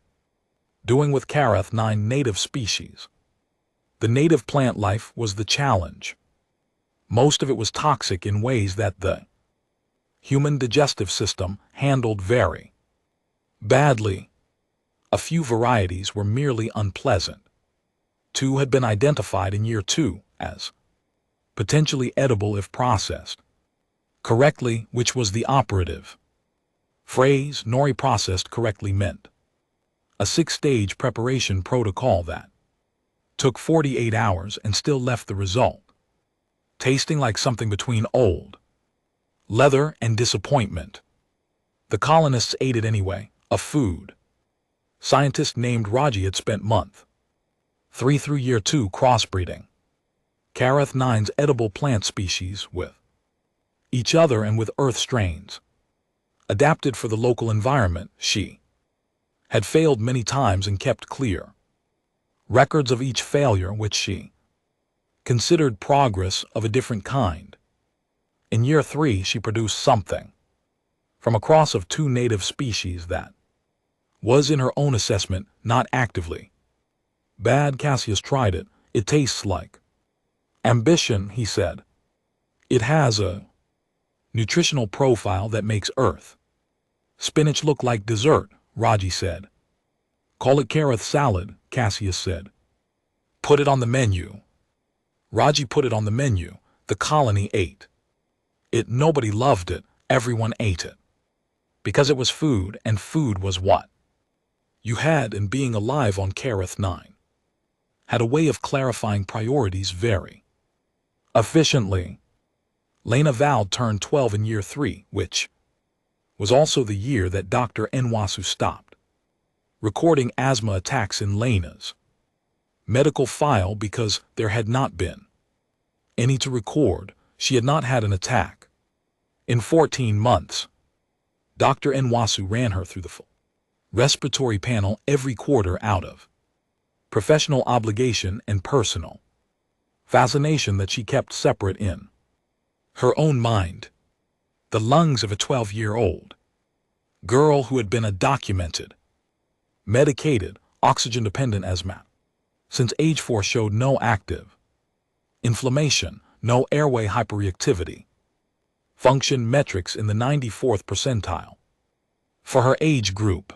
doing with Karath 9 native species. The native plant life was the challenge. Most of it was toxic in ways that the human digestive system handled very badly. A few varieties were merely unpleasant. 2 had been identified in year 2 as potentially edible if processed correctly, which was the operative phrase. Nori processed correctly meant a 6-stage preparation protocol that took 48 hours and still left the result tasting like something between old leather and disappointment. The colonists ate it anyway. A food scientist named Raji had spent month 3 through year 2 crossbreeding Karath 9's edible plant species with each other and with earth strains adapted for the local environment. She had failed many times and kept clear records of each failure, which she considered progress of a different kind. In year 3, she produced something from a cross of 2 native species that was, in her own assessment, not actively bad. Cassius tried it. "It tastes like ambition," he said. "It has a nutritional profile that makes earth spinach look like dessert," Raji said. "Call it Karath salad," Cassius said. "Put it on the menu." Raji put it on the menu. The colony ate it. Nobody loved it. Everyone ate it because it was food, and food was what you had, and being alive on Karath 9 had a way of clarifying priorities very efficiently. Lena Val turned 12 in year 3, which was also the year that Dr. Nwasu stopped recording asthma attacks in Lena's medical file because there had not been any to record. She had not had an attack In 14 months, Dr. Nwasu ran her through the full respiratory panel every quarter out of professional obligation and personal fascination that she kept separate in her own mind. The lungs of a 12-year-old girl who had been a documented, medicated, oxygen-dependent asthma since age 4 showed no active inflammation, no airway hyperreactivity, function metrics in the 94th percentile for her age group.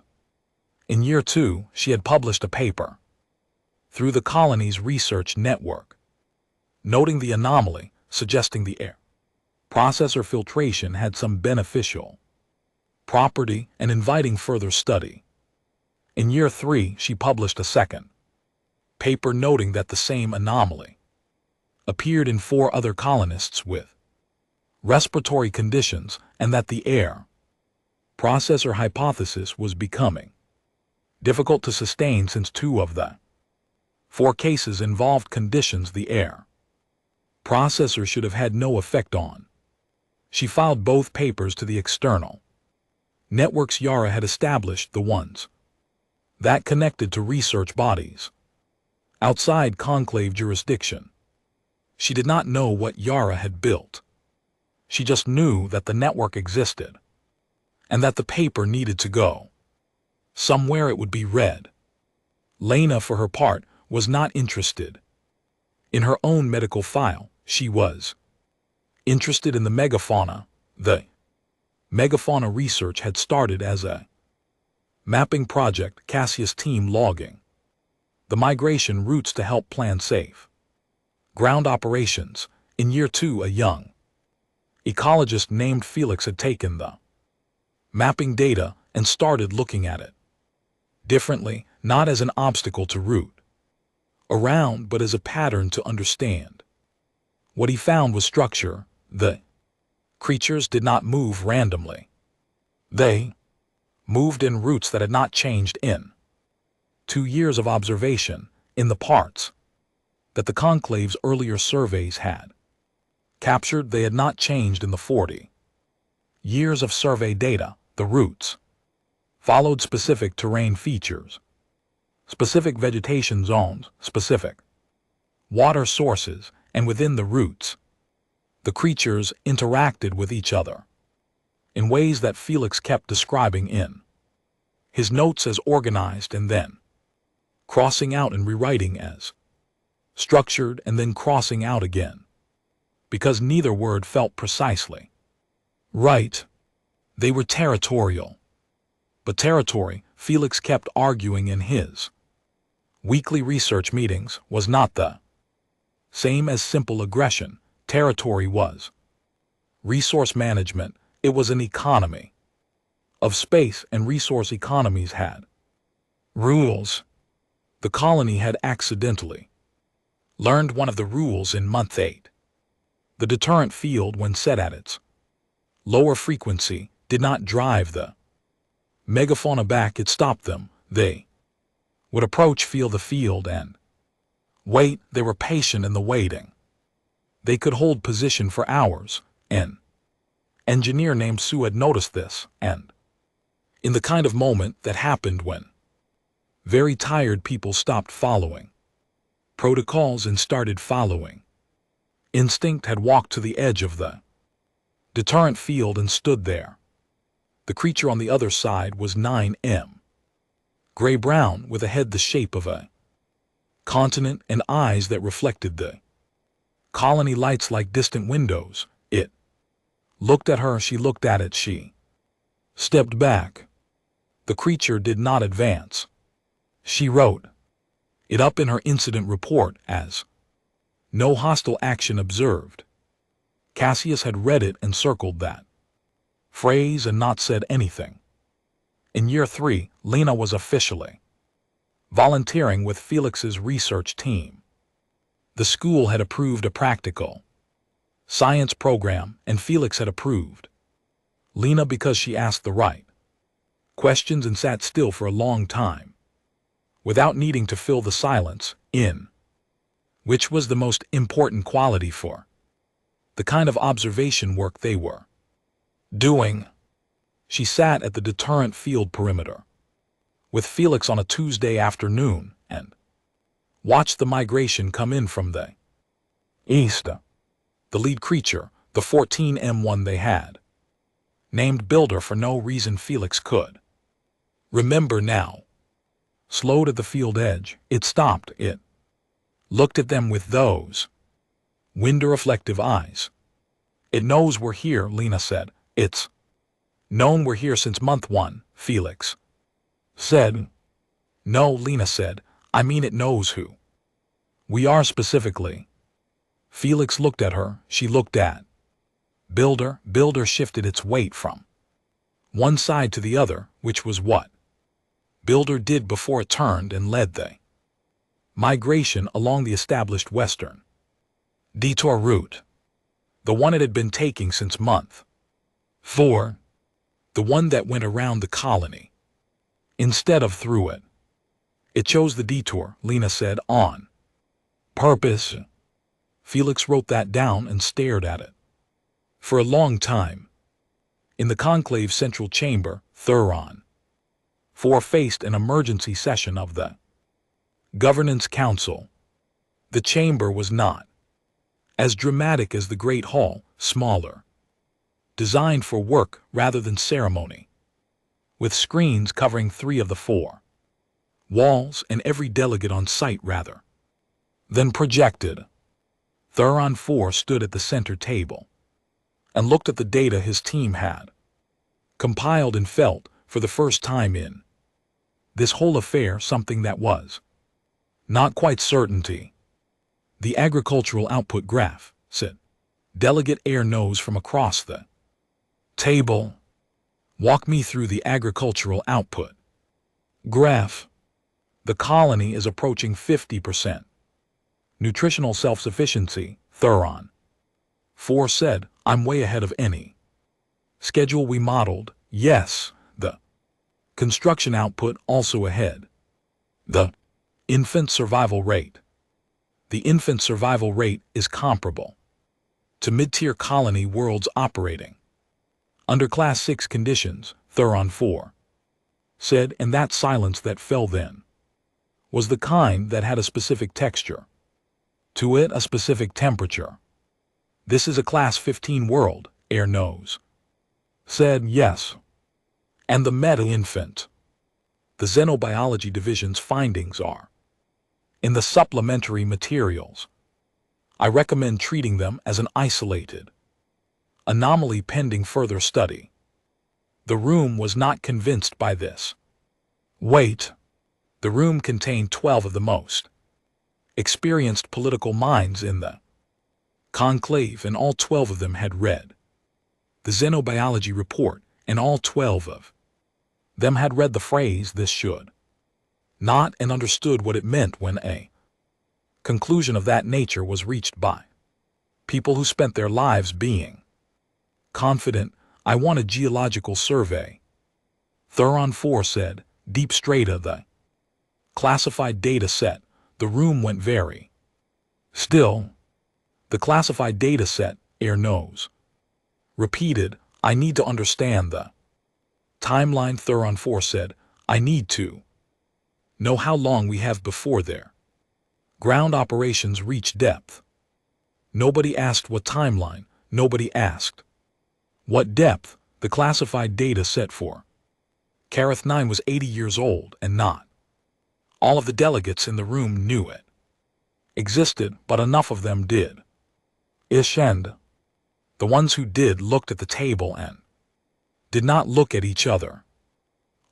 In year 2, she had published a paper through the colony's research network, noting the anomaly, suggesting the air processor filtration had some beneficial property and inviting further study. In year 3, she published a second paper noting that the same anomaly appeared in 4 other colonists with respiratory conditions and that the air processor hypothesis was becoming difficult to sustain since 2 of the 4 cases involved conditions the air processor should have had no effect on. She filed both papers to the external networks Yara had established, the ones that connected to research bodies outside conclave jurisdiction. She did not know what Yara had built. She just knew that the network existed and that the paper needed to go somewhere it would be read. Lena, for her part, was not interested in her own medical file. She was interested in the megafauna. The megafauna research had started as a mapping project, Cassius team logging the migration routes to help plan safe ground operations. In year 2, a young ecologist named Felix had taken the mapping data and started looking at it differently, not as an obstacle to route around, but as a pattern to understand. What he found was structure. The creatures did not move randomly. They moved in routes that had not changed in 2 years of observation in the parts that the conclave's earlier surveys had captured. They had not changed in the 40 years of survey data. The routes followed specific terrain features, specific vegetation zones, specific water sources, and within the routes, the creatures interacted with each other in ways that Felix kept describing in his notes as organized and then crossing out and rewriting as structured and then crossing out again, because neither word felt precisely right. They were territorial. But territory, Felix kept arguing in his weekly research meetings, was not the same as simple aggression. Territory was resource management. It was an economy of space, and resource economies had rules. The colony had accidentally learned one of the rules in month 8. The deterrent field, when set at its lower frequency, did not drive the megafauna back. It stopped them. They would approach, feel the field, and wait. They were patient in the waiting. They could hold position for hours. An engineer named Sue had noticed this, and in the kind of moment that happened when very tired people stopped following protocols and started following instinct, had walked to the edge of the deterrent field and stood there. The creature on the other side was 9M, gray-brown, with a head the shape of a continent and eyes that reflected the colony lights like distant windows. It looked at her. She looked at it. She stepped back. The creature did not advance. She wrote it up in her incident report as no hostile action observed. Cassius had read it and circled that phrase and not said anything. In year 3, Lena was officially volunteering with Felix's research team. The school had approved a practical science program, and Felix had approved Lena because she asked the right questions and sat still for a long time, without needing to fill the silence in, which was the most important quality for the kind of observation work they were doing? She sat at the deterrent field perimeter with Felix on a Tuesday afternoon and watched the migration come in from the east. The lead creature, the 14M1 they had, named Builder for no reason Felix could remember now. Slowed at the field edge, it stopped. It looked at them with those window-reflective eyes. It knows we're here, Lena said. It's known we're here since month 1, Felix said. No, Lena said. I mean it knows who we are specifically. Felix looked at her. She looked at Builder. Builder shifted its weight from one side to the other, which was what Builder did before it turned and led the migration along the established western detour route, the one it had been taking since month 4, the one that went around the colony instead of through it. It chose the detour, Lena said, on purpose. Felix wrote that down and stared at it for a long time. In the conclave central chamber, Thuron 4 faced an emergency session of the Governance Council. The chamber was not as dramatic as the Great Hall, smaller, designed for work rather than ceremony, with screens covering 3 of the 4 walls and every delegate on site rather than projected. Thuron 4 stood at the center table and looked at the data his team had compiled and felt for the first time in this whole affair something that was not quite certainty. The agricultural output graph, said Delegate Air Nose from across the table. Walk me through the agricultural output graph. The colony is approaching 50%. Nutritional self-sufficiency, Thuron 4 said. I'm way ahead of any schedule we modeled. Yes, the construction output also ahead. The infant survival rate. The infant survival rate is comparable to mid-tier colony worlds operating under Class 6 conditions, Thuron 4 said, and that silence that fell then was the kind that had a specific texture to it, a specific temperature. This is a Class 15 world, Air Nose said. Yes. And the meta-infant. The Xenobiology Division's findings are in the supplementary materials. I recommend treating them as an isolated anomaly pending further study. The room was not convinced by this. Wait. The room contained 12 of the most experienced political minds in the conclave, and all 12 of them had read the Xenobiology report, and all 12 of them had read the phrase "this should not" and understood what it meant when a conclusion of that nature was reached by people who spent their lives being confident. I want a geological survey, Thuron 4 said, deep strata the classified data set. The room went very still. The classified data set, Air Nose repeated. I need to understand the timeline, Thuron 4 said. I need to know how long we have before their ground operations reach depth. Nobody asked what timeline. Nobody asked what depth. The classified data set for Kareth 9 was 80 years old, and not all of the delegates in the room knew it existed, but enough of them did. And the ones who did looked at the table and did not look at each other.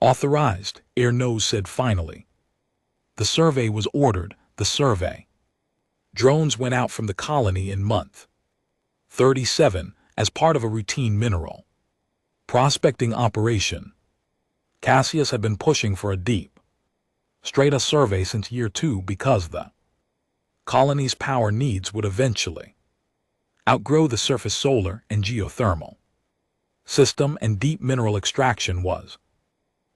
Authorized, Air Nose said finally. The survey was ordered. The survey drones went out from the colony in month 37 as part of a routine mineral prospecting operation. Cassius had been pushing for a deep strata survey since year 2 because the colony's power needs would eventually outgrow the surface solar and geothermal system, and deep mineral extraction was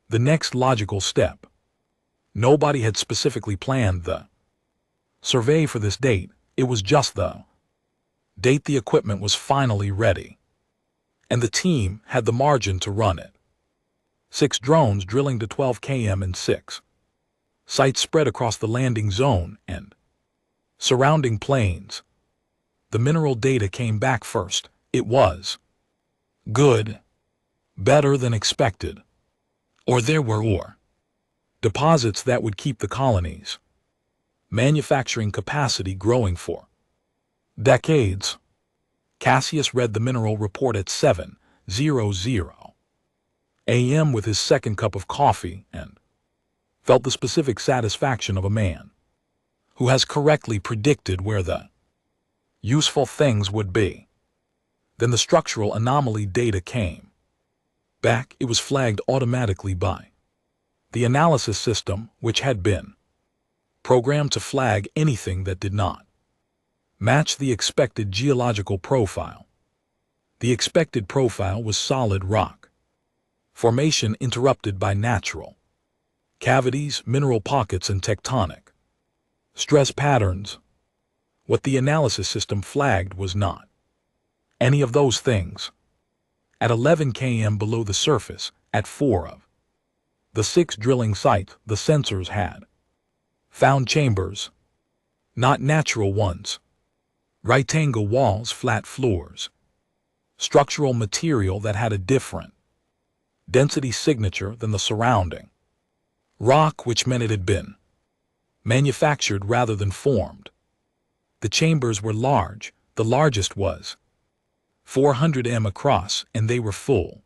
the next logical step. Nobody had specifically planned the survey for this date. It was just the date the equipment was finally ready. and the team had the margin to run it. 6 drones drilling to 12 km and 6 sites spread across the landing zone and surrounding plains. The mineral data came back first. It was good, better than expected. Or there were ore deposits that would keep the colony's manufacturing capacity growing for decades. Cassius read the mineral report at 7:00 a.m. with his second cup of coffee and felt the specific satisfaction of a man who has correctly predicted where the useful things would be. Then the structural anomaly data came back. It was flagged automatically by the analysis system, which had been programmed to flag anything that did not match the expected geological profile. The expected profile was solid rock formation interrupted by natural cavities, mineral pockets, and tectonic stress patterns. What the analysis system flagged was not any of those things. At 11 km below the surface, at 4 of the 6 drilling sites, the sensors had found chambers, not natural ones, rectangle walls, flat floors, structural material that had a different density signature than the surrounding rock, which meant it had been manufactured rather than formed. The chambers were large. The largest was 400 m across, and they were full.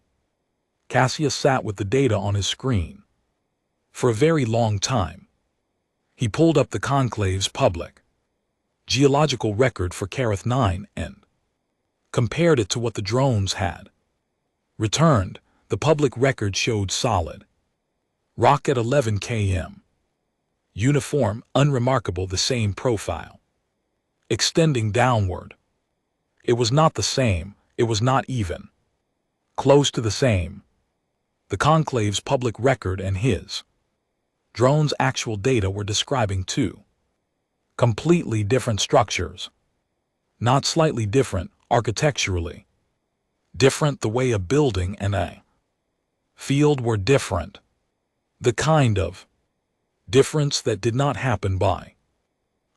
Cassius sat with the data on his screen for a very long time. He pulled up the conclave's public geological record for Kareth 9 and compared it to what the drones had returned. The public record showed solid rock at 11 km. Uniform, unremarkable, the same profile, extending downward. It was not the same. It was not even close to the same. The conclave's public record and his drone's actual data were describing two completely different structures. Not slightly different, architecturally different. The way a building and a field were different. The kind of difference that did not happen by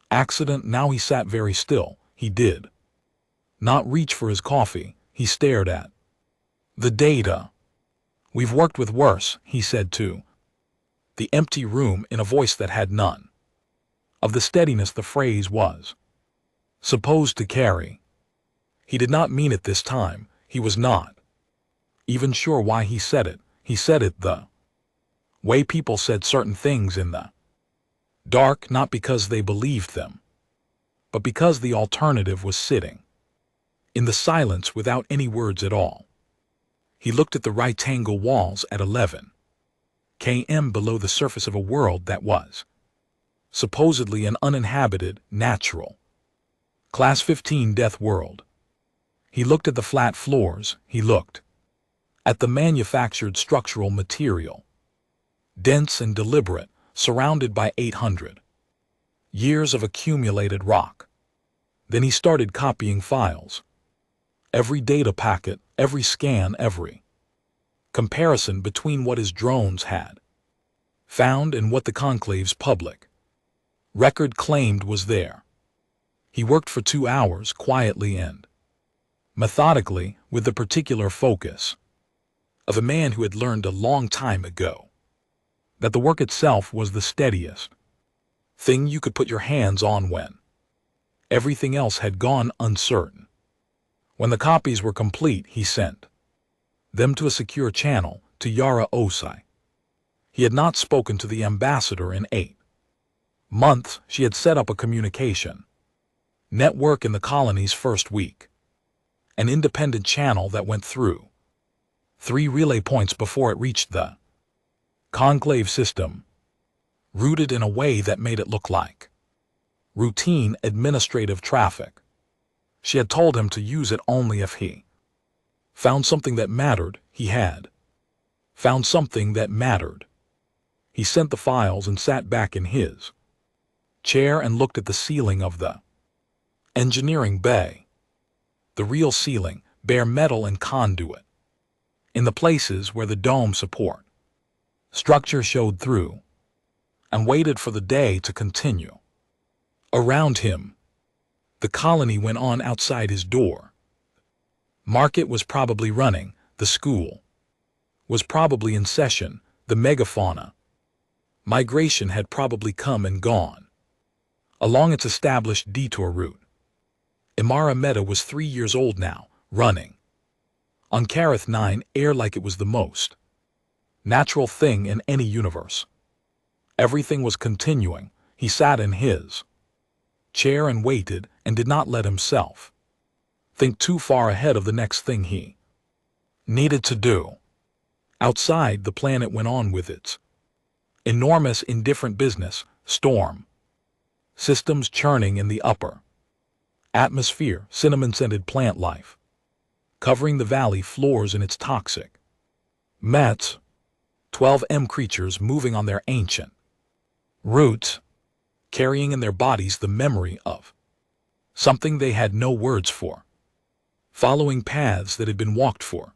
accident. Now he sat very still. He did not reach for his coffee. He stared at the data. "We've worked with worse," he said to the empty room in a voice that had none of the steadiness the phrase was supposed to carry. He did not mean it this time. He was not even sure why he said it. He said it the way people said certain things in the dark, not because they believed them, but because the alternative was sitting in the silence without any words at all. He looked at the rectangle walls at 11 km below the surface of a world that was supposedly an uninhabited, natural Class 15 Deathworld. He looked at the flat floors. He looked at the manufactured structural material, dense and deliberate, surrounded by 800 years of accumulated rock. Then he started copying files. Every data packet, every scan, every comparison between what his drones had found and what the conclave's public record claimed was there. He worked for 2 hours, quietly and methodically, with the particular focus of a man who had learned a long time ago that the work itself was the steadiest thing you could put your hands on when everything else had gone uncertain. When the copies were complete, he sent them to a secure channel to Yara Osai. He had not spoken to the ambassador in 8 months. She had set up a communication network in the colony's first week, an independent channel that went through 3 relay points before it reached the conclave system, routed in a way that made it look like routine administrative traffic. She had told him to use it only if he found something that mattered. He had found something that mattered. He sent the files and sat back in his chair and looked at the ceiling of the engineering bay. The real ceiling, bare metal and conduit. In the places where the dome support structure showed through, and waited for the day to continue. Around him, the colony went on outside his door. Market was probably running, the school was probably in session, the megafauna. Migration had probably come and gone along its established detour route. Imara Meta was 3 years old now, running on Kareth 9 air like it was the most natural thing in any universe. Everything was continuing. He sat in his chair and waited and did not let himself think too far ahead of the next thing he needed to do. Outside, the planet went on with its enormous indifferent business, storm systems churning in the upper atmosphere, cinnamon-scented plant life covering the valley floors in its toxic mets, 12M creatures moving on their ancient roots, carrying in their bodies the memory of something they had no words for, following paths that had been walked for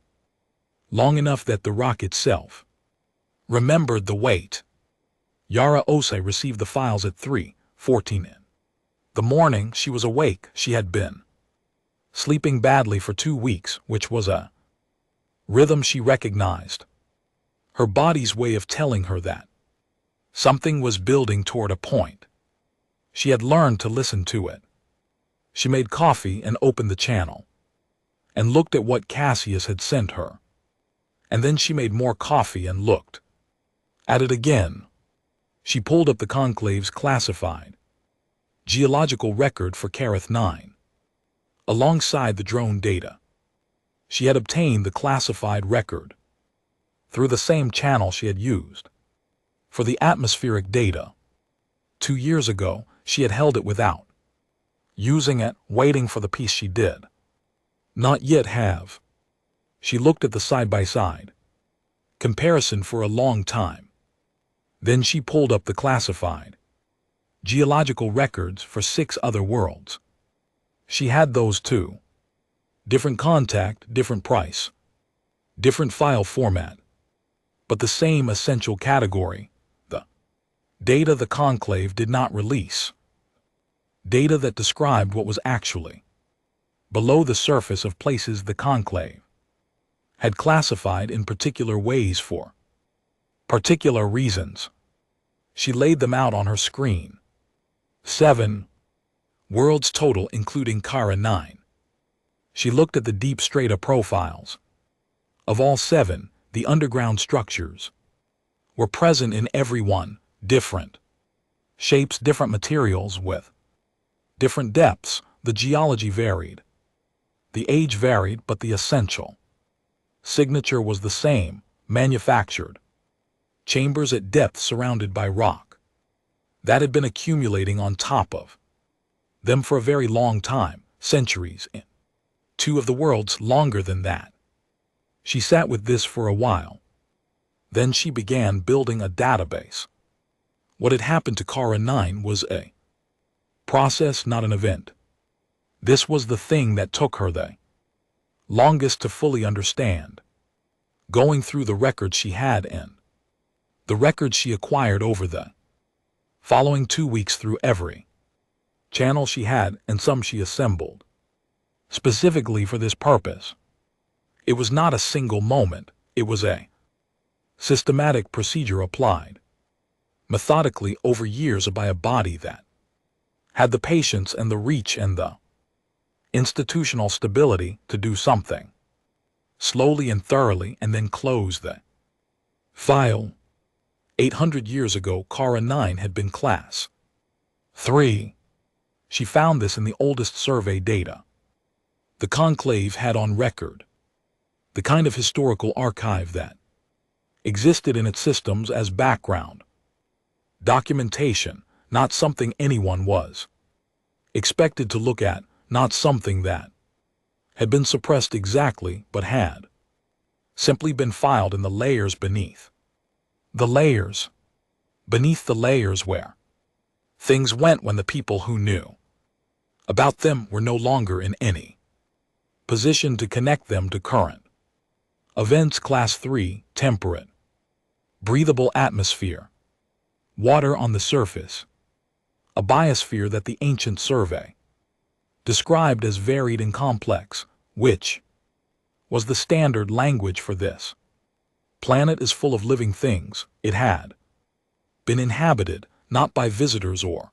long enough that the rock itself remembered the wait. Yara Osei received the files at 3:14 in the morning. She was awake. She had been sleeping badly for 2 weeks, which was a rhythm she recognized, her body's way of telling her that something was building toward a point. She had learned to listen to it. She made coffee and opened the channel and looked at what Cassius had sent her. And then she made more coffee and looked at it again. She pulled up the Conclave's classified geological record for Kareth 9. Alongside the drone data, she had obtained the classified record through the same channel she had used for the atmospheric data. 2 years ago, she had held it without using it, waiting for the piece she did not yet have. She looked at the side-by-side comparison for a long time. Then she pulled up the classified geological records for 6 other worlds. She had those too. Different contact, different price, different file format, but the same essential category, the data the Conclave did not release. Data that described what was actually below the surface of places the Conclave had classified in particular ways for particular reasons. She laid them out on her screen. 7 worlds total, including Kara 9. She looked at the deep strata profiles. Of all 7, the underground structures were present in every one, different shapes, different materials with different depths. The geology varied. The age varied, but the essential signature was the same, manufactured chambers at depth surrounded by rock that had been accumulating on top of them for a very long time, centuries in 2 of the worlds longer than that. She sat with this for a while. Then she began building a database. What had happened to Kara 9 was a process, not an event. This was the thing that took her the longest to fully understand. Going through the records she had and the records she acquired over the following 2 weeks through every channel she had, and some she assembled specifically for this purpose. It was not a single moment, it was a systematic procedure applied methodically over years by a body that had the patience and the reach and the institutional stability to do something slowly and thoroughly and then close the file. 800 years ago, Kara 9 had been Class 3. She found this in the oldest survey data the Conclave had on record, the kind of historical archive that existed in its systems as background documentation, not something anyone was expected to look at, not something that had been suppressed exactly, but had simply been filed in the layers beneath. The layers beneath the layers where things went when the people who knew about them were no longer in any positioned to connect them to current events. Class 3, temperate, breathable atmosphere, water on the surface, a biosphere that the ancient survey described as varied and complex, which was the standard language for this planet is full of living things. It had been inhabited not by visitors or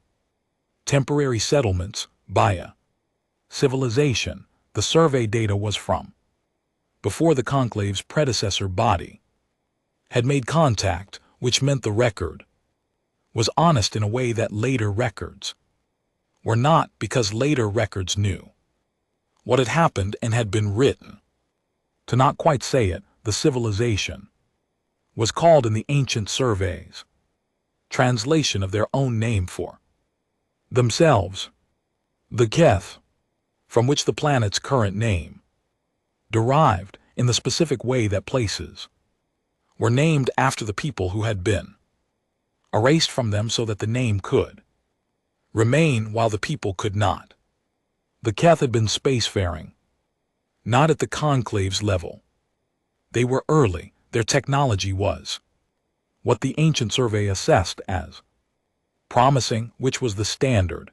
temporary settlements, by a civilization. The survey data was from before the conclave's predecessor body had made contact, which meant the record was honest in a way that later records were not, because later records knew what had happened and had been written. To not quite say it, the civilization was called in the ancient surveys translation of their own name for themselves, the Keth, from which the planet's current name derived, in the specific way that places were named after the people who had been erased from them so that the name could remain while the people could not. The Keth had been spacefaring, not at the conclave's level. They were early. Their technology was what the ancient survey assessed as promising, which was the standard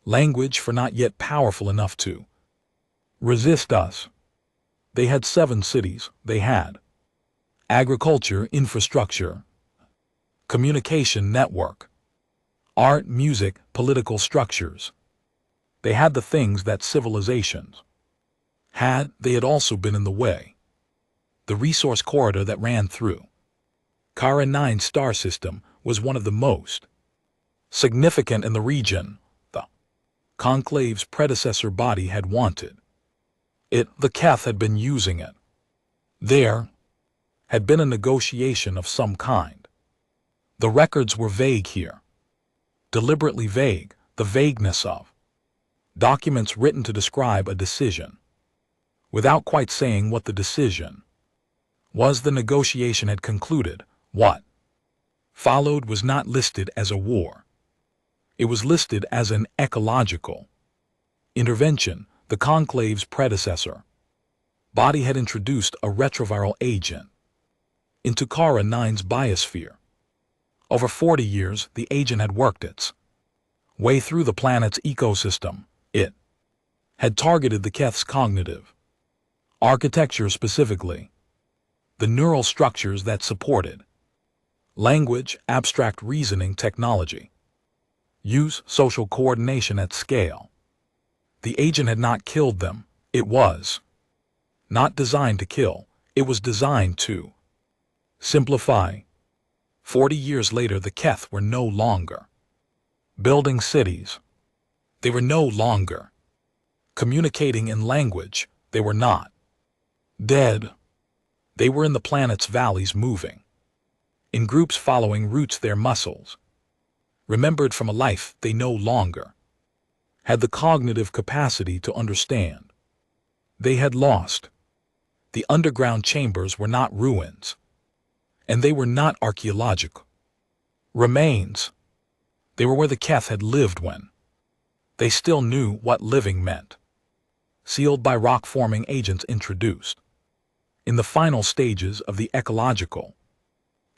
language for not yet powerful enough to resist us. They had 7 cities. They had agriculture, infrastructure, communication network, art, music, political structures. They had the things that civilizations had. They had also been in the way. The resource corridor that ran through Kara 9 star system was one of the most significant in the region. The conclave's predecessor body had wanted it. The Keth had been using it. There had been a negotiation of some kind. The records were vague here, deliberately vague, the vagueness of documents written to describe a decision, without quite saying what the decision was. The negotiation had concluded. What followed was not listed as a war. It was listed as an ecological intervention. The conclave's predecessor body had introduced a retroviral agent into Kara 9's biosphere. Over 40 years, the agent had worked its way through the planet's ecosystem. It had targeted the Keth's cognitive architecture, specifically the neural structures that supported language, abstract reasoning technology, use, social coordination at scale. The agent had not killed them. It was not designed to kill. It was designed to simplify. 40 years later, the Keth were no longer building cities. They were no longer communicating in language. They were not dead. They were in the planet's valleys, moving in groups, following routes. Their muscles remembered from a life they no longer had the cognitive capacity to understand. They had lost. The underground chambers were not ruins, and they were not archaeological remains. They were where the Keth had lived when they still knew what living meant, sealed by rock-forming agents introduced in the final stages of the ecological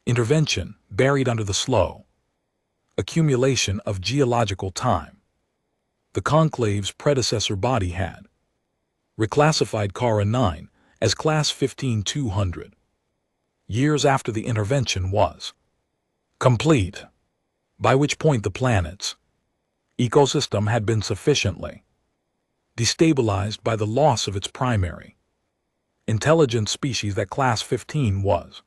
intervention, buried under the slow accumulation of geological time. The conclave's predecessor body had reclassified Kara 9 as Class 15-200 years after the intervention was complete, by which point the planet's ecosystem had been sufficiently destabilized by the loss of its primary intelligent species that Class 15 was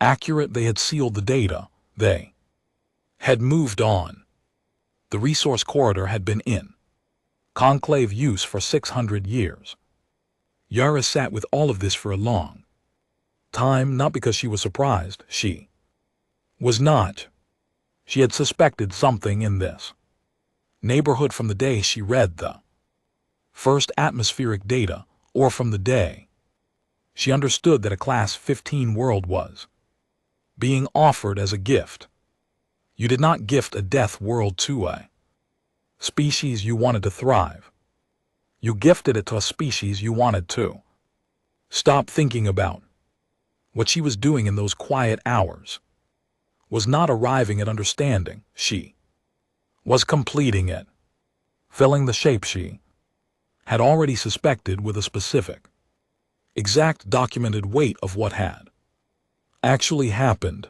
accurate. They had sealed the data. They had moved on. The resource corridor had been in conclave use for 600 years. Yara sat with all of this for a long time, not because she was surprised. She was not. She had suspected something in this neighborhood from the day she read the first atmospheric data, or from the day she understood that a Class 15 world was being offered as a gift. You did not gift a death world to a species you wanted to thrive. You gifted it to a species you wanted to. Stop thinking about what she was doing in those quiet hours. Was not arriving at understanding, she was completing it, filling the shape she had already suspected with a specific, exact documented weight of what had actually happened.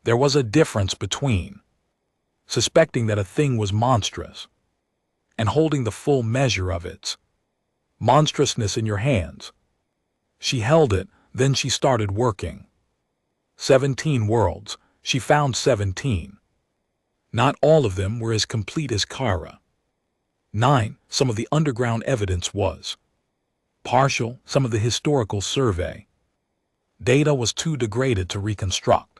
There was a difference between suspecting that a thing was monstrous and holding the full measure of its monstrousness in your hands. She held it, then she started working. 17 worlds, she found 17. Not all of them were as complete as Kara. 9. Some of the underground evidence was partial, some of the historical survey data was too degraded to reconstruct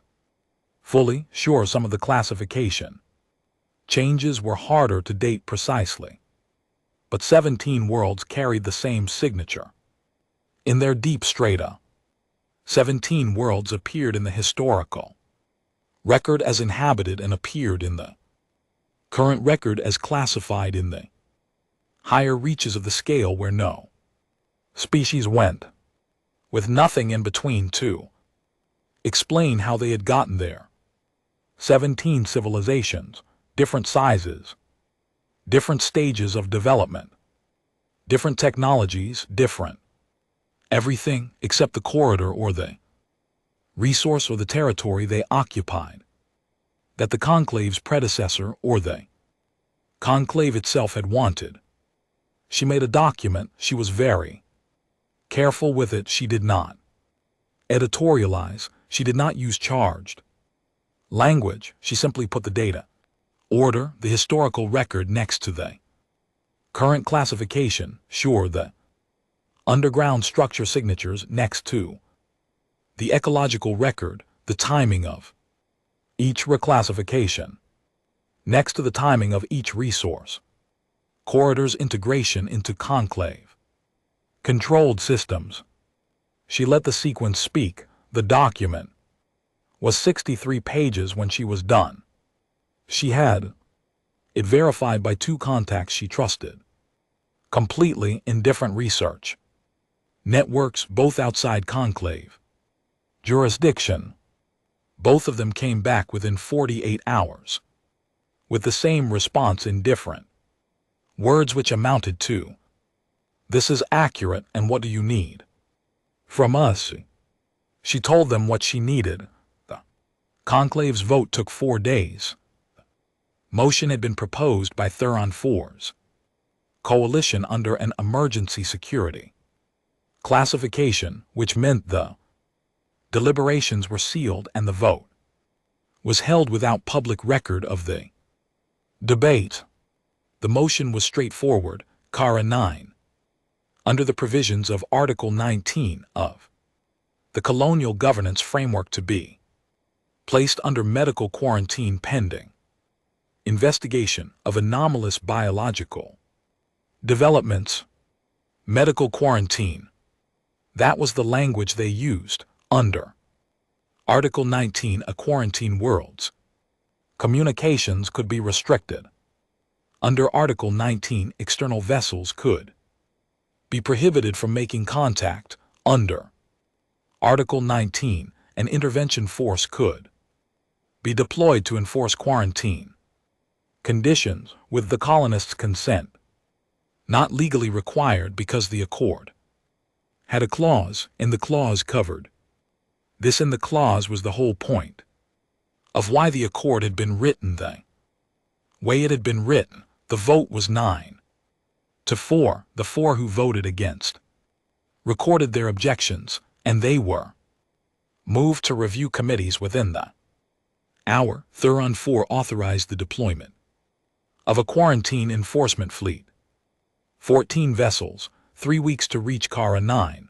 fully. Sure, some of the classification changes were harder to date precisely. But 17 worlds carried the same signature. In their deep strata, 17 worlds appeared in the historical record as inhabited and appeared in the current record as classified in the higher reaches of the scale where no species went, with nothing in between to explain how they had gotten there. 17 civilizations, different sizes, different stages of development, different technologies, different everything except the corridor or the resource or the territory they occupied, that the conclave's predecessor or the conclave itself had wanted. She made a document. She was very careful with it. She did not editorialize. She did not use charged language. She simply put the data, order, the historical record next to the current classification, sure, the underground structure signatures next to the ecological record, the timing of each reclassification, next to the timing of each resource, corridors integration into conclave, controlled systems. She let the sequence speak. The document was 63 pages when she was done. She had it verified by 2 contacts she trusted, completely indifferent research networks, both outside conclave jurisdiction. Both of them came back within 48 hours with the same response in different words, which amounted to, "This is accurate, and what do you need from us?" She told them what she needed. The conclave's vote took 4 days. Motion had been proposed by Thuron 4's coalition under an emergency security classification, which meant the deliberations were sealed and the vote was held without public record of the debate. The motion was straightforward. Kara 9, under the provisions of Article 19 of the Colonial Governance Framework, to be placed under medical quarantine pending investigation of anomalous biological developments. Medical quarantine. That was the language they used. Under Article 19, a quarantine worlds, communications could be restricted. Under Article 19, external vessels could be prohibited from making contact. Under Article 19, an intervention force could be deployed to enforce quarantine conditions with the colonists' consent, not legally required because the accord had a clause, and the clause covered this, and the clause was the whole point of why the accord had been written the way it had been written. The vote was 9-4. The 4 who voted against recorded their objections, and they were moved to review committees within the hour. Thuron 4 authorized the deployment of a quarantine enforcement fleet, 14 vessels, 3 weeks to reach Kara 9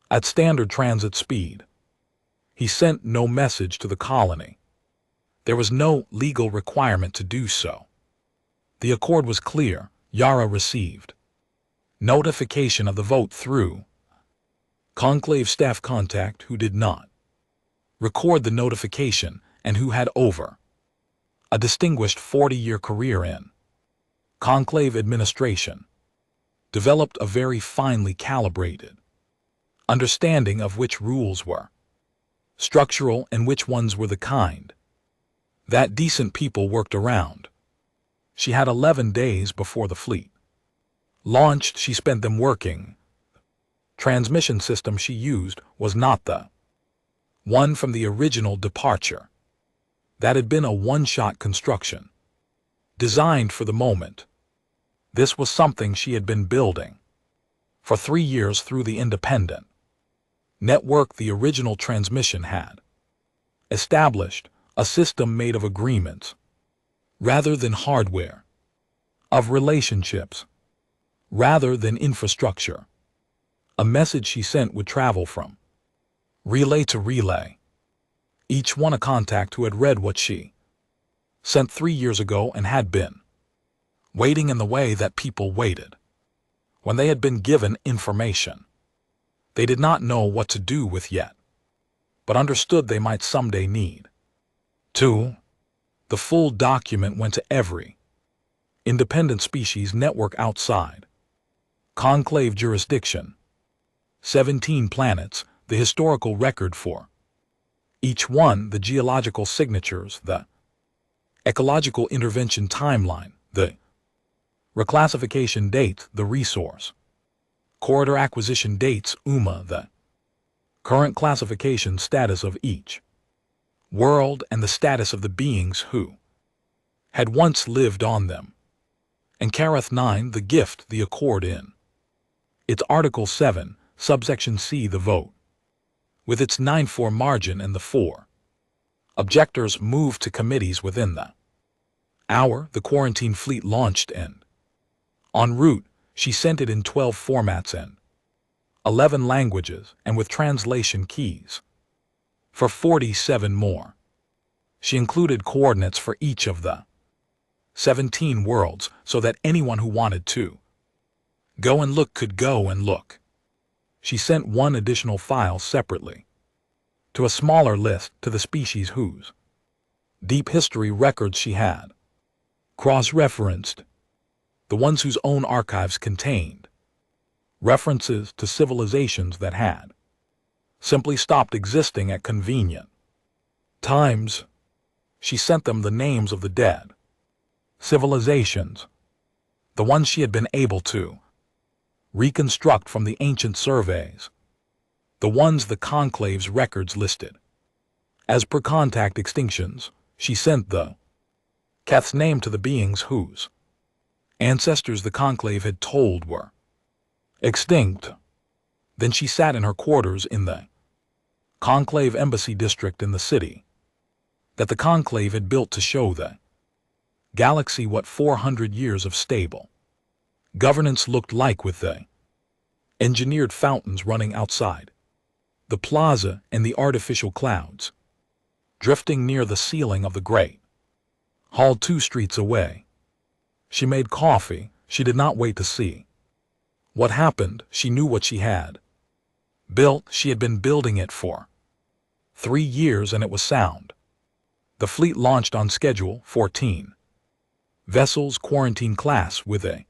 at standard transit speed. He sent no message to the colony. There was no legal requirement to do so. The accord was clear. Yara received notification of the vote through conclave staff contact, who did not record the notification and who had over a distinguished 40-year career in conclave administration. developed a very finely calibrated understanding of which rules were structural and which ones were the kind that decent people worked around. She had 11 days before the fleet launched. She spent them working. Transmission system she used was not the one from the original departure. That had been a one-shot construction, designed for the moment. This was something she had been building for 3 years through the independent network. The original transmission had established a system made of agreements rather than hardware, of relationships rather than infrastructure. A message she sent would travel from relay to relay, each one a contact who had read what she sent 3 years ago and had been waiting in the way that people waited when they had been given information they did not know what to do with yet, but understood they might someday need. 2. The full document went to every independent species network outside conclave jurisdiction. 17 planets, the historical record for each one, the geological signatures, the ecological intervention timeline, the reclassification date, the resource corridor acquisition dates, the current classification status of each world, and the status of the beings who had once lived on them. And Karath 9, the gift, the accord in its Article 7, subsection C, the vote, with its 9-4 margin, and the 4 objectors moved to committees within the hour. The quarantine fleet launched and en route. She sent it in 12 formats and 11 languages, and with translation keys for 47 more. She included coordinates for each of the 17 worlds so that anyone who wanted to go and look could go and look. She sent one additional file separately to a smaller list to the species whose deep history records she had cross-referenced, the ones whose own archives contained references to civilizations that had simply stopped existing at convenient times. She sent them the names of the dead civilizations, the ones she had been able to reconstruct from the ancient surveys, the ones the conclave's records listed as per contact extinctions. She sent the Keth's name to the beings whose ancestors the conclave had told were extinct. Then she sat in her quarters in the conclave embassy district in the city that the conclave had built to show the galaxy what 400 years of stable governance looked like, with the engineered fountains running outside the plaza and the artificial clouds drifting near the ceiling of the great hall 2 streets away. She made coffee. She did not wait to see what happened. She knew what she had built. She had been building it for 3 years, and it was sound. The fleet launched on schedule, 14 vessels, quarantine class, with a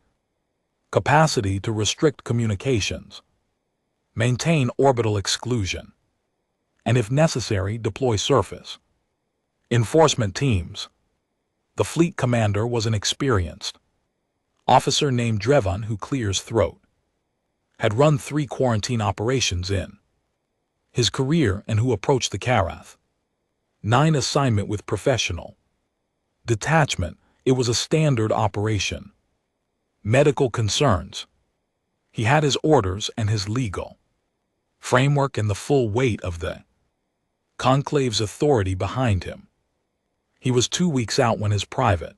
capacity to restrict communications, maintain orbital exclusion, and if necessary deploy surface enforcement teams. The fleet commander was an experienced officer named Drevon, who clears throat, had run 3 quarantine operations in his career, and who approached the Karath 9 assignment with professional detachment. It was a standard operation. Medical concerns. He had his orders and his legal framework and the full weight of the conclave's authority behind him. He was 2 weeks out when his private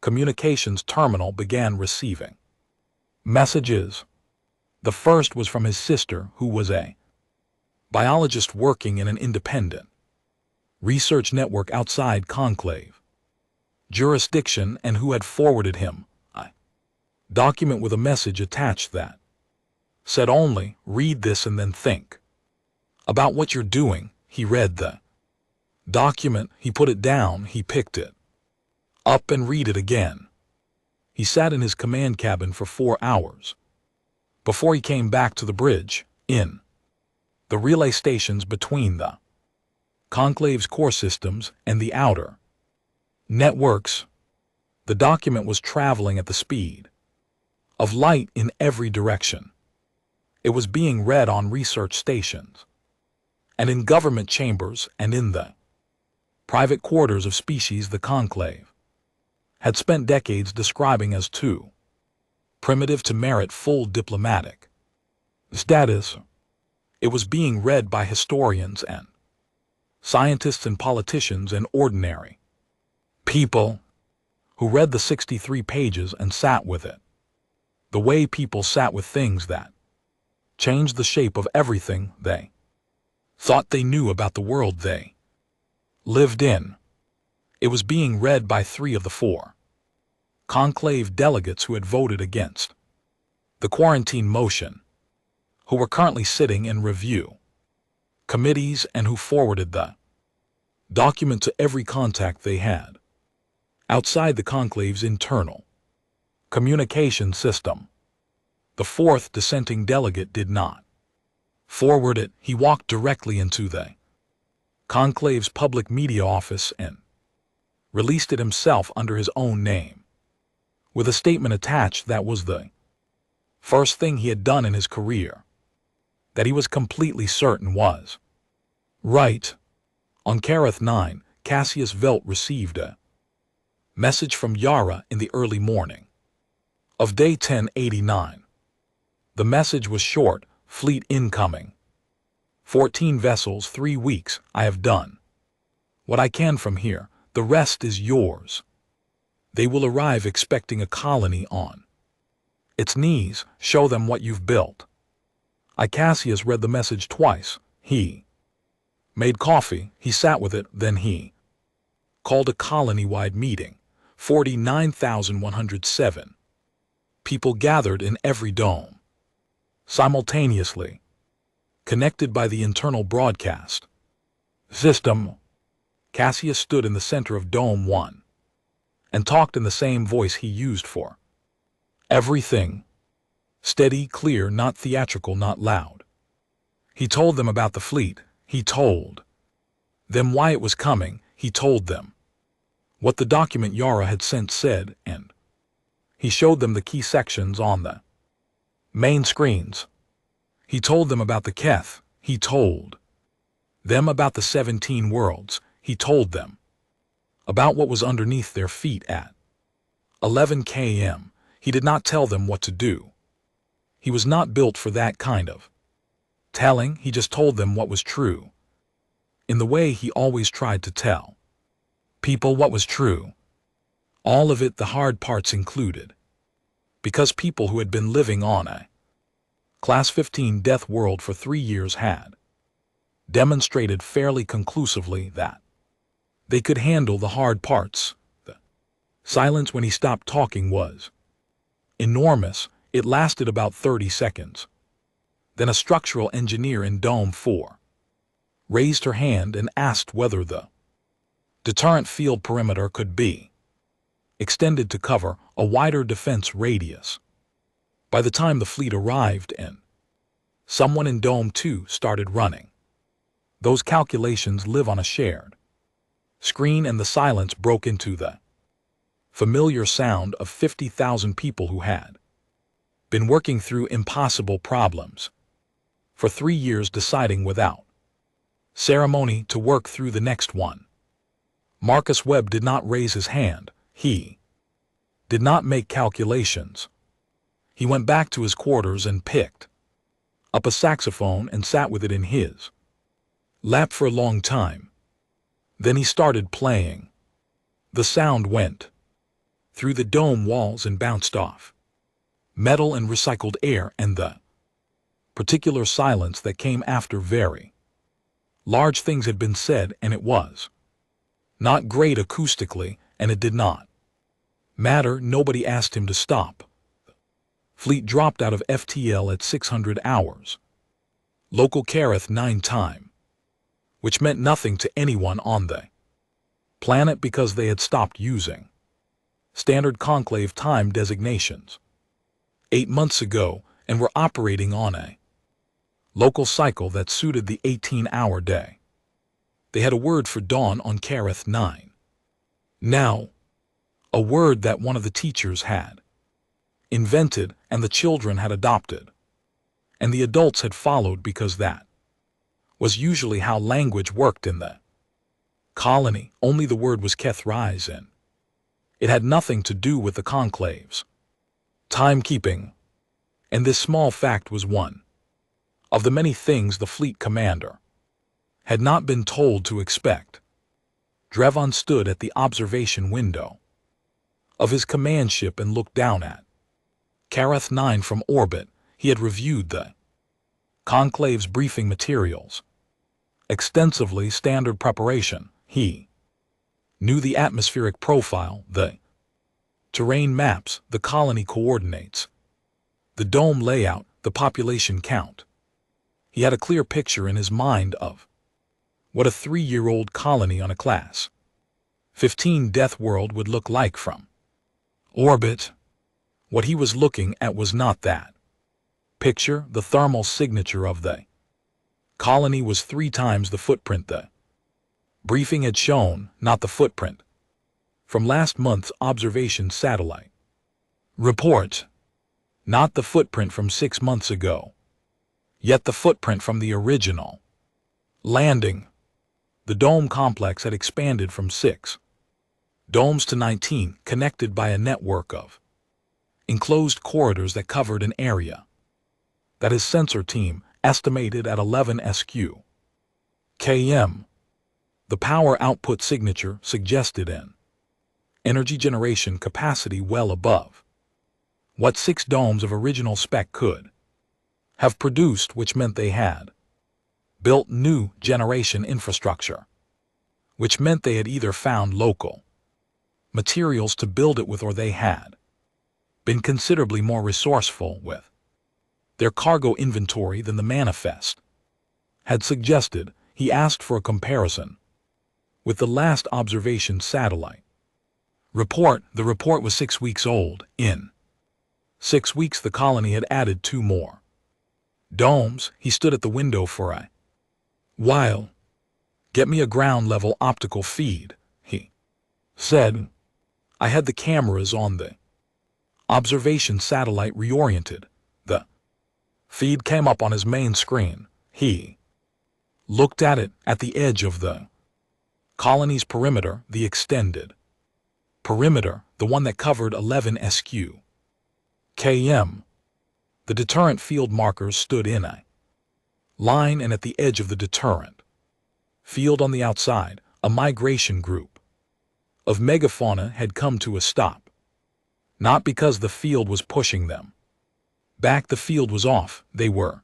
communications terminal began receiving messages. The first was from his sister, who was a biologist working in an independent research network outside conclave jurisdiction, and who had forwarded him a document with a message attached that said only, "Read this and then think about what you're doing." He read the document. He put it down. He picked it up and read it again. He sat in his command cabin for 4 hours, before he came back to the bridge, in the relay stations between the conclave's core systems and the outer networks. The document was traveling at the speed of light in every direction. It was being read on research stations, and in government chambers, and in the private quarters of species the conclave had spent decades describing as too primitive to merit full diplomatic status. It was being read by historians and scientists and politicians and ordinary people who read the 63 pages and sat with it, the way people sat with things that changed the shape of everything they thought they knew about the world they lived in. It was being read by 3 of the 4 conclave delegates who had voted against the quarantine motion, who were currently sitting in review committees and who forwarded the document to every contact they had outside the conclave's internal communication system. The 4th dissenting delegate did not forward it. He walked directly into the conclave's public media office and released it himself under his own name, with a statement attached that was the first thing he had done in his career, that he was completely certain was right. On Kareth 9, Cassius Velt received a message from Yara in the early morning of day 1089. The message was short: fleet incoming. 14 vessels, 3 weeks. I have done what I can from here. The rest is yours. They will arrive expecting a colony on its knees. Show them what you've built. Cassius read the message twice. He made coffee. He sat with it. Then he called a colony-wide meeting. 49,107 people gathered in every dome, simultaneously, connected by the internal broadcast system. Cassius stood in the center of Dome 1 and talked in the same voice he used for everything. Steady, clear, not theatrical, not loud. He told them about the fleet. He told them why it was coming. He told them what the document Yara had sent said, and he showed them the key sections on the main screens. He told them about the Keth. He told them about the 17 worlds. He told them about what was underneath their feet at 11 km. He did not tell them what to do. He was not built for that kind of telling. He just told them what was true, in the way he always tried to tell people what was true. All of it, the hard parts included, because people who had been living on a Class 15 Deathworld for 3 years had demonstrated fairly conclusively that they could handle the hard parts. The silence when he stopped talking was enormous. It lasted about 30 seconds. Then a structural engineer in Dome 4 raised her hand and asked whether the deterrent field perimeter could be extended to cover a wider defense radius. By the time the fleet arrived in, someone in Dome 2 started running those calculations live on a shared screen, and the silence broke into the familiar sound of 50,000 people who had been working through impossible problems for 3 years, deciding without ceremony to work through the next one. Marcus Webb did not raise his hand. He did not make calculations. He went back to his quarters and picked up a saxophone and sat with it in his lap for a long time. Then he started playing. The sound went through the dome walls and bounced off metal and recycled air, and the particular silence that came after very large things had been said, and it was not great acoustically, and it did not matter. Nobody asked him to stop. Fleet dropped out of FTL at 600 hours. Local Kareth 9 time, which meant nothing to anyone on the planet because they had stopped using standard conclave time designations 8 months ago, and were operating on a local cycle that suited the 18-hour day. They had a word for dawn on Kareth 9. Now, a word that one of the teachers had invented and the children had adopted, and the adults had followed because that was usually how language worked in the colony, only the word was Kethrise in. It had nothing to do with the conclave's timekeeping, and this small fact was one of the many things the fleet commander had not been told to expect. Drevon stood at the observation window of his command ship and looked down at Kareth 9 from orbit. He had reviewed the conclave's briefing materials extensively, standard preparation. He knew the atmospheric profile, the terrain maps, the colony coordinates, the dome layout, the population count. He had a clear picture in his mind of what a 3-year-old colony on a Class 15 Deathworld would look like from orbit. What he was looking at was not that picture. The thermal signature of the colony was 3 times the footprint the briefing had shown, not the footprint from last month's observation satellite report, not the footprint from 6 months ago, yet the footprint from the original landing. The dome complex had expanded from 6 domes to 19, connected by a network of enclosed corridors that covered an area that his sensor team estimated at 11 SQ km. The power output signature suggested an energy generation capacity well above what 6 domes of original spec could have produced, which meant they had built new generation infrastructure, which meant they had either found local materials to build it with or they had been considerably more resourceful with their cargo inventory than the manifest had suggested. He asked for a comparison with the last observation satellite report. The report was 6 weeks old. In 6 weeks the colony had added 2 more domes. He stood at the window for a while. "Get me a ground-level optical feed," he said. I had the cameras on the observation satellite reoriented. The feed came up on his main screen. He looked at it. At the edge of the colony's perimeter, the extended perimeter, the one that covered 11 SQ km, the deterrent field markers stood in a line, and at the edge of the deterrent field on the outside, a migration group of megafauna had come to a stop. Not because the field was pushing them back, the field was off. They were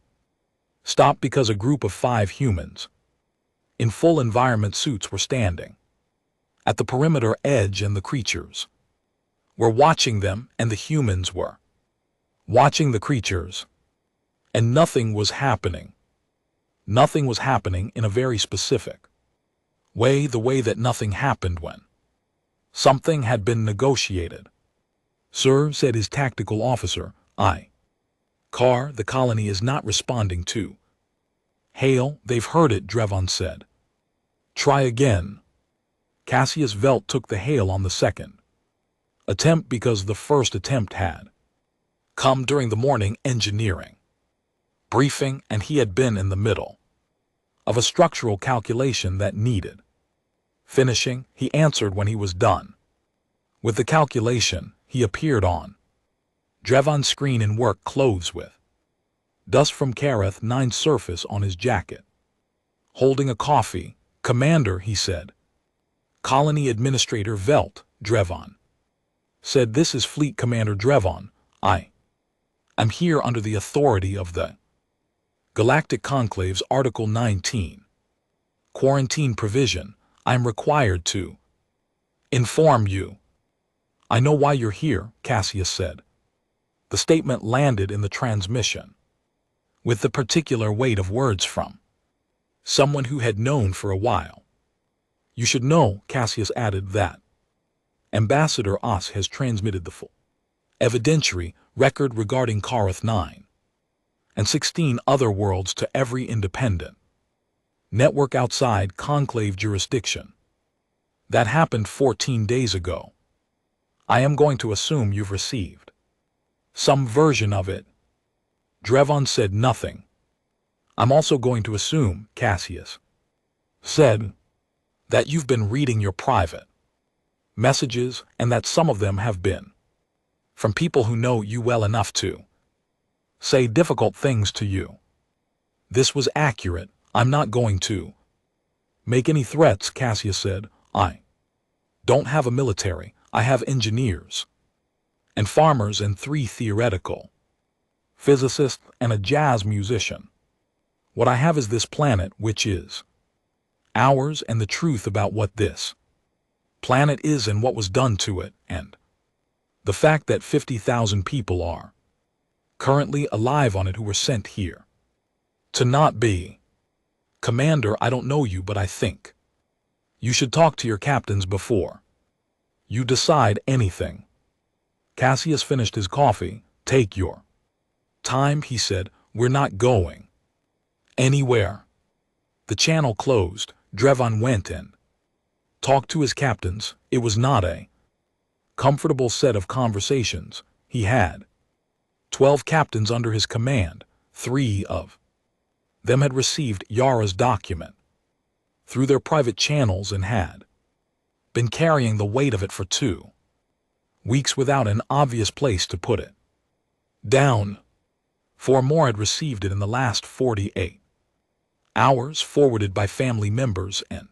stopped because a group of 5 humans in full environment suits were standing at the perimeter edge, and the creatures were watching them, and the humans were watching the creatures, and nothing was happening. Nothing was happening in a very specific way, the way that nothing happened when something had been negotiated. "Sir," said his tactical officer, "Car, the colony is not responding to hail." "They've heard it," Drevon said. "Try again." Cassius Velt took the hail on the second attempt because the first attempt had come during the morning engineering briefing, and he had been in the middle of a structural calculation that needed finishing. He answered when he was done with the calculation. He appeared on Drevon's screen in work clothes with dust from Kareth 9's surface on his jacket, holding a coffee. "Commander," he said. "Colony Administrator Velt," Drevon said. "This is Fleet Commander Drevon. I'm here under the authority of the Galactic Conclave's Article 19 quarantine provision. I'm required to inform you." "I know why you're here," Cassius said. The statement landed in the transmission with the particular weight of words from someone who had known for a while. "You should know," Cassius added, "that Ambassador Oss has transmitted the full evidentiary record regarding Kareth 9. and 16 other worlds to every independent network outside conclave jurisdiction. That happened 14 days ago. I am going to assume you've received some version of it. Drevon said nothing. I'm also going to assume, Cassius said, that you've been reading your private messages and that some of them have been from people who know you well enough to say difficult things to you. This was accurate. I'm not going to make any threats, Cassius said. I don't have a military. I have engineers and farmers and 3 theoretical physicists and a jazz musician. What I have is this planet, which is ours, and the truth about what this planet is and what was done to it, and the fact that 50,000 people are currently alive on it who were sent here to not be. Commander, I don't know you, but I think you should talk to your captains before you decide anything. Cassius finished his coffee. Take your time, he said. We're not going anywhere. The channel closed. Drevon went in, talked to his captains. It was not a comfortable set of conversations. He had 12 captains under his command. 3 of them had received Yara's document through their private channels and had been carrying the weight of it for 2 weeks without an obvious place to put it down. 4 more had received it in the last 48 hours, forwarded by family members and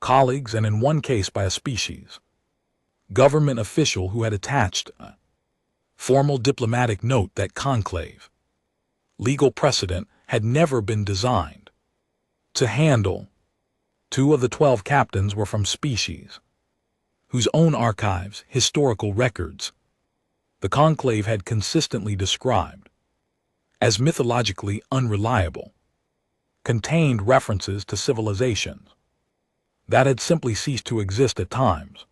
colleagues, and in one case by a species government official who had attached a formal diplomatic note that conclave legal precedent had never been designed to handle. 2 of the 12 captains were from species whose own archives, historical records, the conclave had consistently described as mythologically unreliable, contained references to civilizations that had simply ceased to exist at times,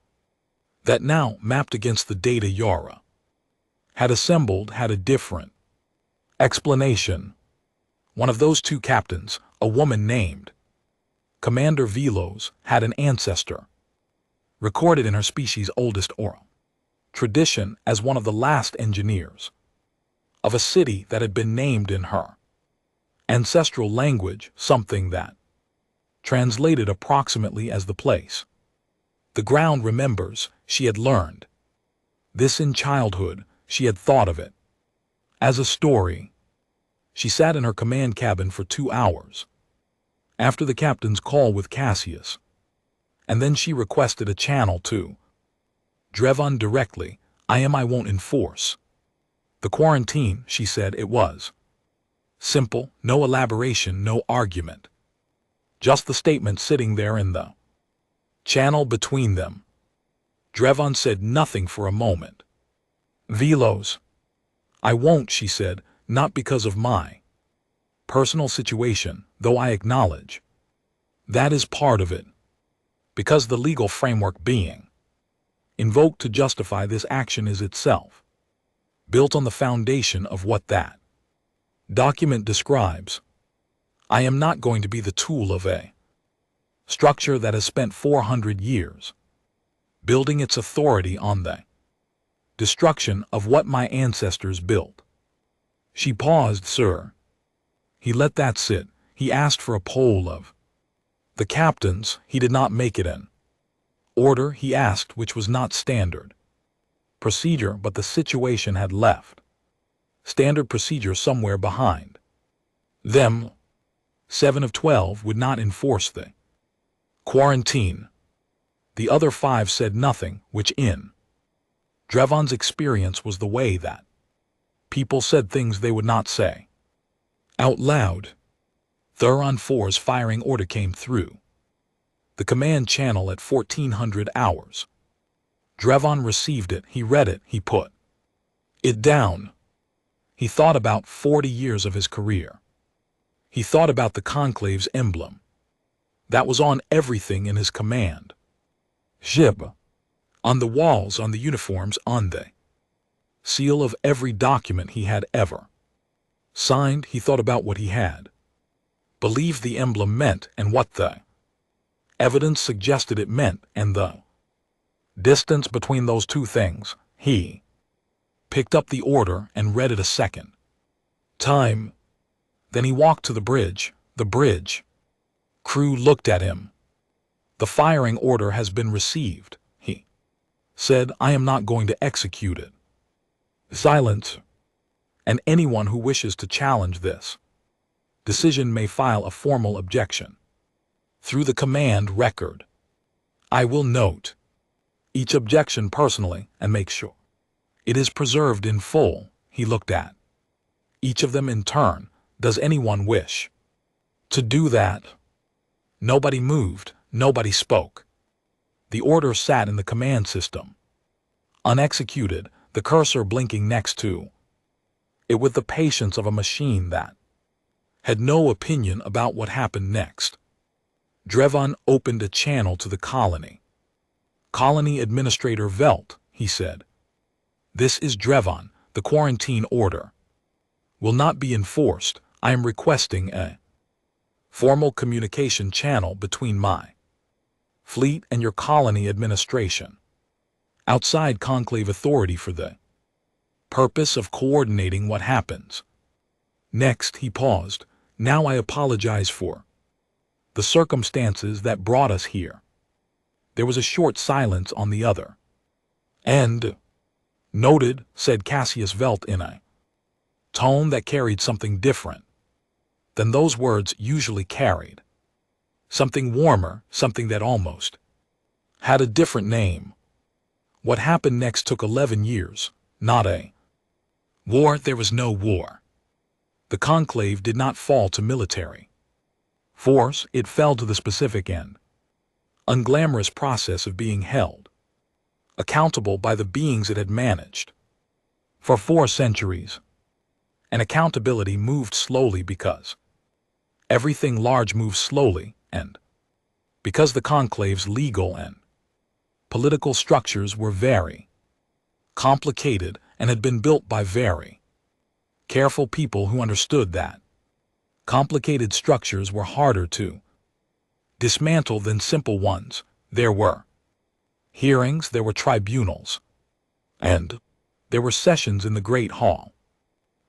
that now, mapped against the data Yara had assembled, had a different explanation. One of those 2 captains, a woman named Commander Velos, had an ancestor recorded in her species' oldest oral tradition as one of the last engineers of a city that had been named in her ancestral language, something that translated approximately as the place. The ground remembers. She had learned this in childhood. She had thought of it as a story. She sat in her command cabin for 2 hours after the captain's call with Cassius, and then she requested a channel to Drevon directly. I won't enforce the quarantine, she said. It was simple, no elaboration, no argument. Just the statement sitting there in the channel between them. Drevon said nothing for a moment. Velos, I won't, she said, not because of my personal situation, though I acknowledge that is part of it, because the legal framework being invoked to justify this action is itself built on the foundation of what that document describes. I am not going to be the tool of a structure that has spent 400 years building its authority on the destruction of what my ancestors built. She paused. Sir. He let that sit. He asked for a poll of the captains. He did not make it an order, he asked, which was not standard procedure, but the situation had left standard procedure somewhere behind them. 7 of 12 would not enforce the quarantine. The other 5 said nothing, which in Drevon's experience was the way that people said things they would not say out loud. Thuron 4's firing order came through the command channel at 1400 hours. Drevon received it. He read it. He put it down. He thought about 40 years of his career. He thought about the conclave's emblem that was on everything in his command ship, on the walls, on the uniforms, on the seal of every document he had ever Signed, he thought about what he had believed the emblem meant and what the evidence suggested it meant, and the distance between those two things. He picked up the order and read it a second time. Then he walked to the bridge. The bridge crew looked at him. The firing order has been received, he said. I am not going to execute it. Silence. And anyone who wishes to challenge this decision may file a formal objection through the command record. I will note each objection personally and make sure it is preserved in full. He looked at each of them in turn. Does anyone wish to do that? Nobody moved. Nobody spoke. The order sat in the command system, unexecuted, the cursor blinking next to it with the patience of a machine that had no opinion about what happened next. Drevon opened a channel to the colony. Colony Administrator Velt, he said. This is Drevon. The quarantine order will not be enforced. I am requesting a formal communication channel between my fleet and your colony administration, outside Conclave authority for the purpose of coordinating what happens. Next, he paused. Now I apologize for the circumstances that brought us here. There was a short silence on the other end. Noted, said Cassius Velt in a tone that carried something different than those words usually carried. Something warmer, something that almost had a different name. What happened next took 11 years, not a war. There was no war. The conclave did not fall to military force, it fell to the specific and unglamorous process of being held accountable by the beings it had managed for 4 centuries. And accountability moved slowly because everything large moves slowly, and because the conclave's legal and political structures were very complicated and had been built by very careful people who understood that complicated structures were harder to dismantle than simple ones. There were hearings, there were tribunals, and there were sessions in the Great Hall,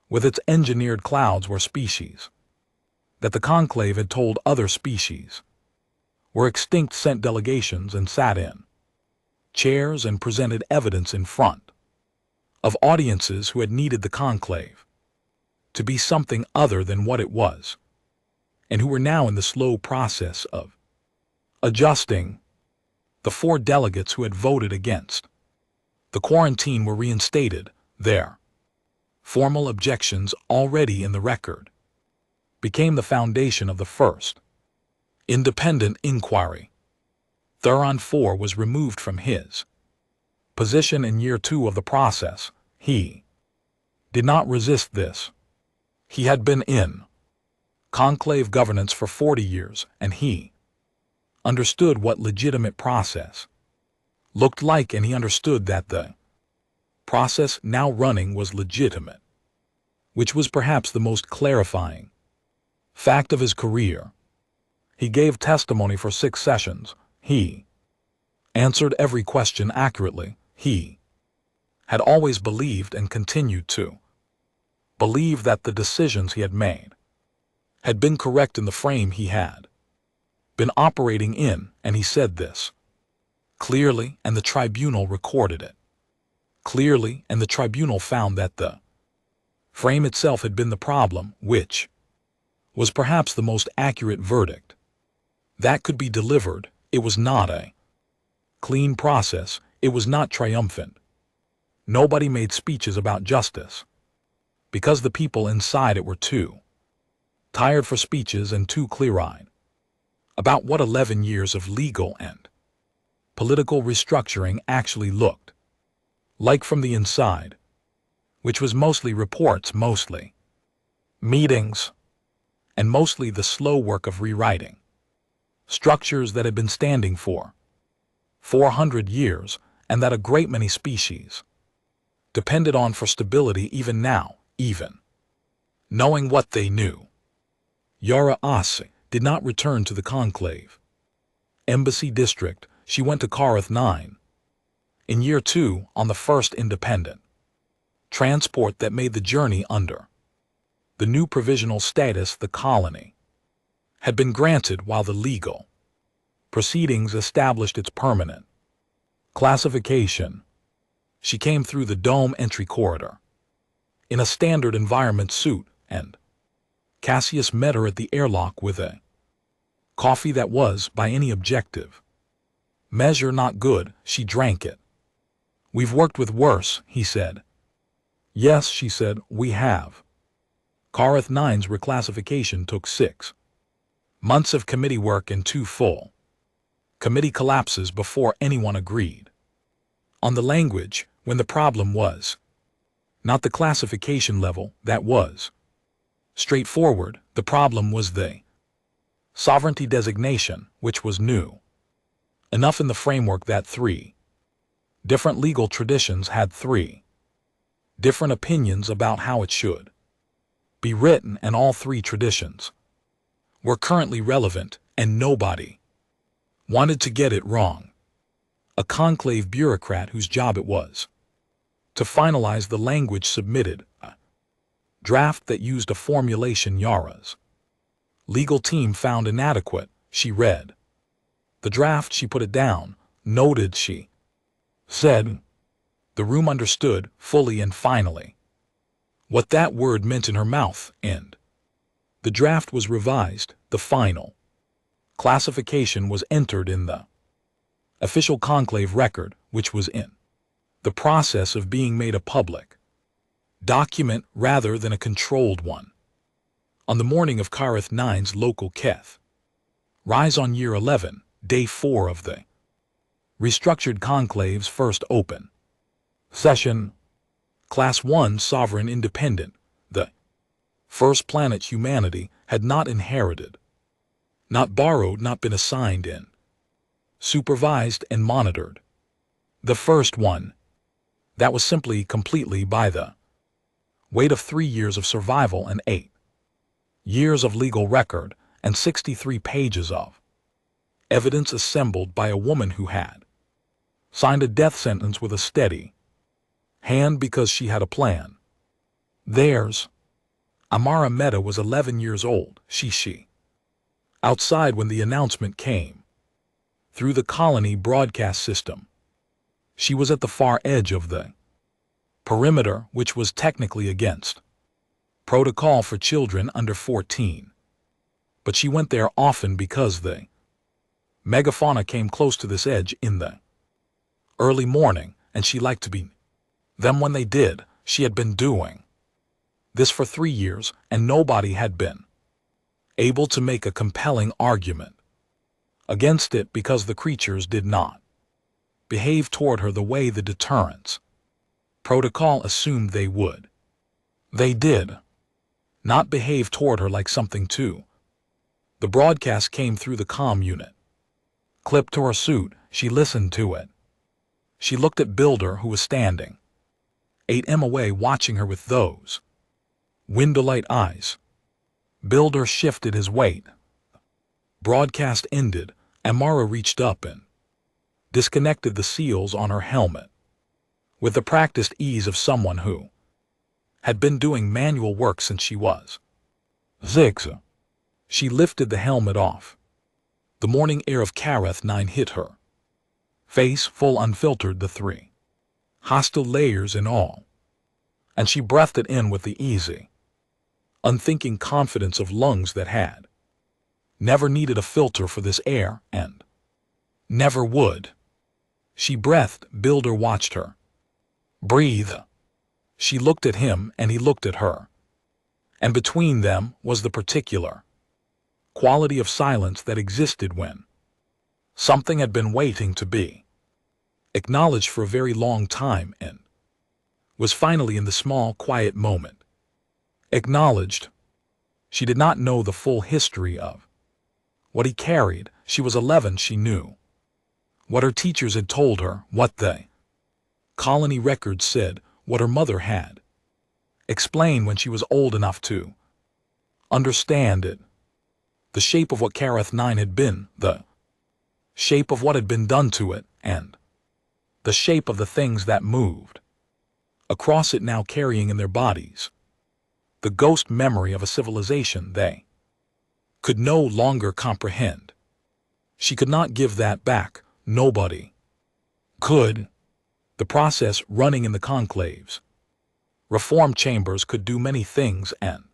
with its engineered clouds where species that the conclave had told other species were extinct sent delegations and sat in chairs and presented evidence in front of audiences who had needed the conclave to be something other than what it was, and who were now in the slow process of adjusting. The 4 delegates who had voted against the quarantine were reinstated. Their formal objections, already in the record, became the foundation of the first independent inquiry. Thuron 4 was removed from his position in year 2 of the process. He did not resist this. He had been in conclave governance for 40 years, and he understood what legitimate process looked like, and he understood that the process now running was legitimate, which was perhaps the most clarifying fact of his career. He gave testimony for 6 sessions. He answered every question accurately. He had always believed and continued to believe that the decisions he had made had been correct in the frame he had been operating in, and he said this clearly, and the tribunal recorded it clearly, and the tribunal found that the frame itself had been the problem, which was perhaps the most accurate verdict that could be delivered. It was not a clean process. It was not triumphant. Nobody made speeches about justice, because the people inside it were too tired for speeches and too clear-eyed about what 11 years of legal and political restructuring actually looked like from the inside, which was mostly reports, mostly meetings, and mostly the slow work of rewriting structures that had been standing for 400 years and that a great many species depended on for stability even now Knowing what they knew, Yara Asi did not return to the conclave. Embassy District, she went to Karath 9. In year 2, on the first independent transport that made the journey under the new provisional status, the colony had been granted while the legal proceedings established its permanent classification. She came through the dome entry corridor in a standard environment suit, and Cassius met her at the airlock with a coffee that was, by any objective measure, not good. She drank it. "We've worked with worse," he said. "Yes," she said, "we have." Karath 9's reclassification took 6 months of committee work and 2 full committee collapses before anyone agreed on the language, when the problem was not the classification level that was straightforward. The problem was the sovereignty designation, which was new enough in the framework that 3 different legal traditions had 3 different opinions about how it should be written, and all 3 traditions were currently relevant, and nobody wanted to get it wrong. A conclave bureaucrat whose job it was to finalize the language submitted a draft that used a formulation Yara's legal team found inadequate. She read the draft, she put it down, noted, she said. The room understood fully and finally what that word meant in her mouth, and the draft was revised. The final classification was entered in the official conclave record, which was in the process of being made a public document rather than a controlled one. On the morning of Karath 9's local Keth rise on year 11, day 4 of the restructured conclave's first open session, Class 1 sovereign independent, the first planet humanity had not inherited, not borrowed, not been assigned in, supervised and monitored. The first one that was simply completely by the weight of 3 years of survival and 8 years of legal record and 63 pages of evidence assembled by a woman who had signed a death sentence with a steady hand because she had a plan. Theirs. Amara Mehta was 11 years old. She outside when the announcement came through the colony broadcast system. She was at the far edge of the perimeter, which was technically against protocol for children under 14. But she went there often because the megafauna came close to this edge in the early morning, and she liked to be them when they did. She had been doing this for 3 years, and nobody had been able to make a compelling argument against it because the creatures did not behave toward her the way the deterrence protocol assumed they would. They did not behave toward her like something too. The broadcast came through the comm unit. Clipped to her suit, she listened to it. She looked at Builder, who was standing 8 m away, watching her with those window-light eyes. Builder shifted his weight. Broadcast ended. Amara reached up and disconnected the seals on her helmet with the practiced ease of someone who had been doing manual work since she was 6. She lifted the helmet off. The morning air of Karath 9 hit her face full, unfiltered, the 3 hostile layers in all, and she breathed it in with the easy, unthinking confidence of lungs that had never needed a filter for this air and never would. She breathed. Builder watched her breathe. She looked at him and he looked at her, and between them was the particular quality of silence that existed when something had been waiting to be acknowledged for a very long time and was finally, in the small, quiet moment, acknowledged. She did not know the full history of what he carried. She was 11. She knew what her teachers had told her, what the colony records said, what her mother had explained when she was old enough to understand it. The shape of what Kareth 9 had been, the shape of what had been done to it, and the shape of the things that moved across it, now carrying in their bodies the ghost memory of a civilization they could no longer comprehend. She could not give that back. Nobody could. The process running in the conclaves, reform chambers, could do many things and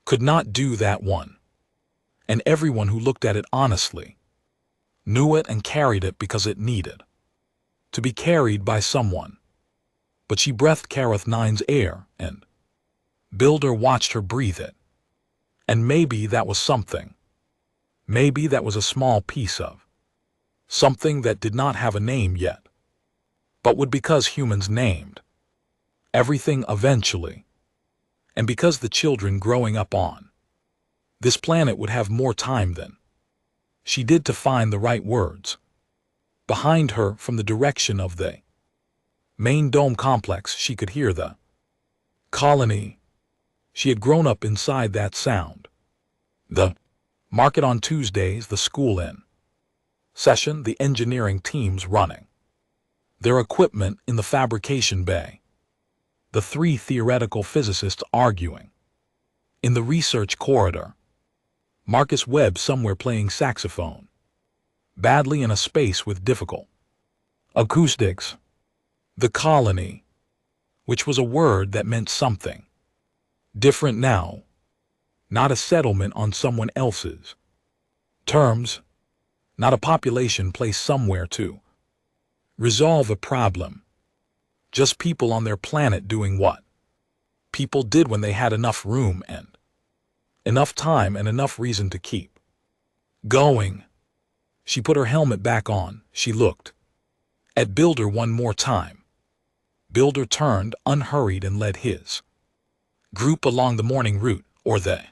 could not do that one. And everyone who looked at it honestly knew it and carried it because it needed to be carried by someone. But she breathed Kareth 9's air, and Builder watched her breathe it. And maybe that was something. Maybe that was a small piece of something that did not have a name yet, but would, because humans named everything eventually, and because the children growing up on this planet would have more time than she did to find the right words. Behind her, from the direction of the main dome complex, she could hear the colony. She had grown up inside that sound. The market on Tuesdays, the school in session, the engineering teams running their equipment in the fabrication bay, the 3 theoretical physicists arguing in the research corridor, Marcus Webb somewhere playing saxophone badly in a space with difficult acoustics. The colony, which was a word that meant something different now, not a settlement on someone else's terms, not a population placed somewhere to resolve a problem, just people on their planet doing what people did when they had enough room and enough time and enough reason to keep going. She put her helmet back on. She looked at Builder one more time. Builder turned, unhurried, and led his group along the morning route, or the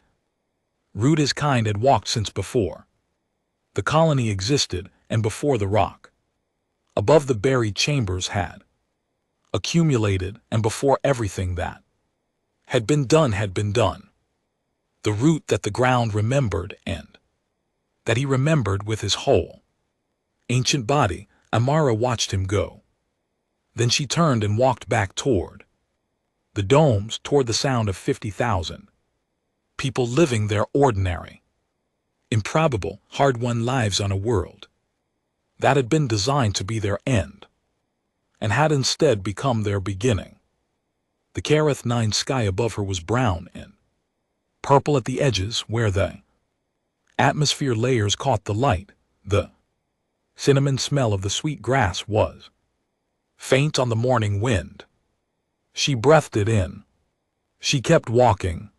route his kind had walked since before the colony existed and before the rock above the buried chambers had accumulated, and before everything that had been done had been done. The route that the ground remembered, and that he remembered with his whole ancient body. Amara watched him go. Then she turned and walked back toward the domes, toward the sound of 50,000 people living their ordinary, improbable, hard-won lives on a world that had been designed to be their end, and had instead become their beginning. The Kareth 9 sky above her was brown and purple at the edges where the atmosphere layers caught the light. The cinnamon smell of the sweet grass was faint on the morning wind. She breathed it in. She kept walking.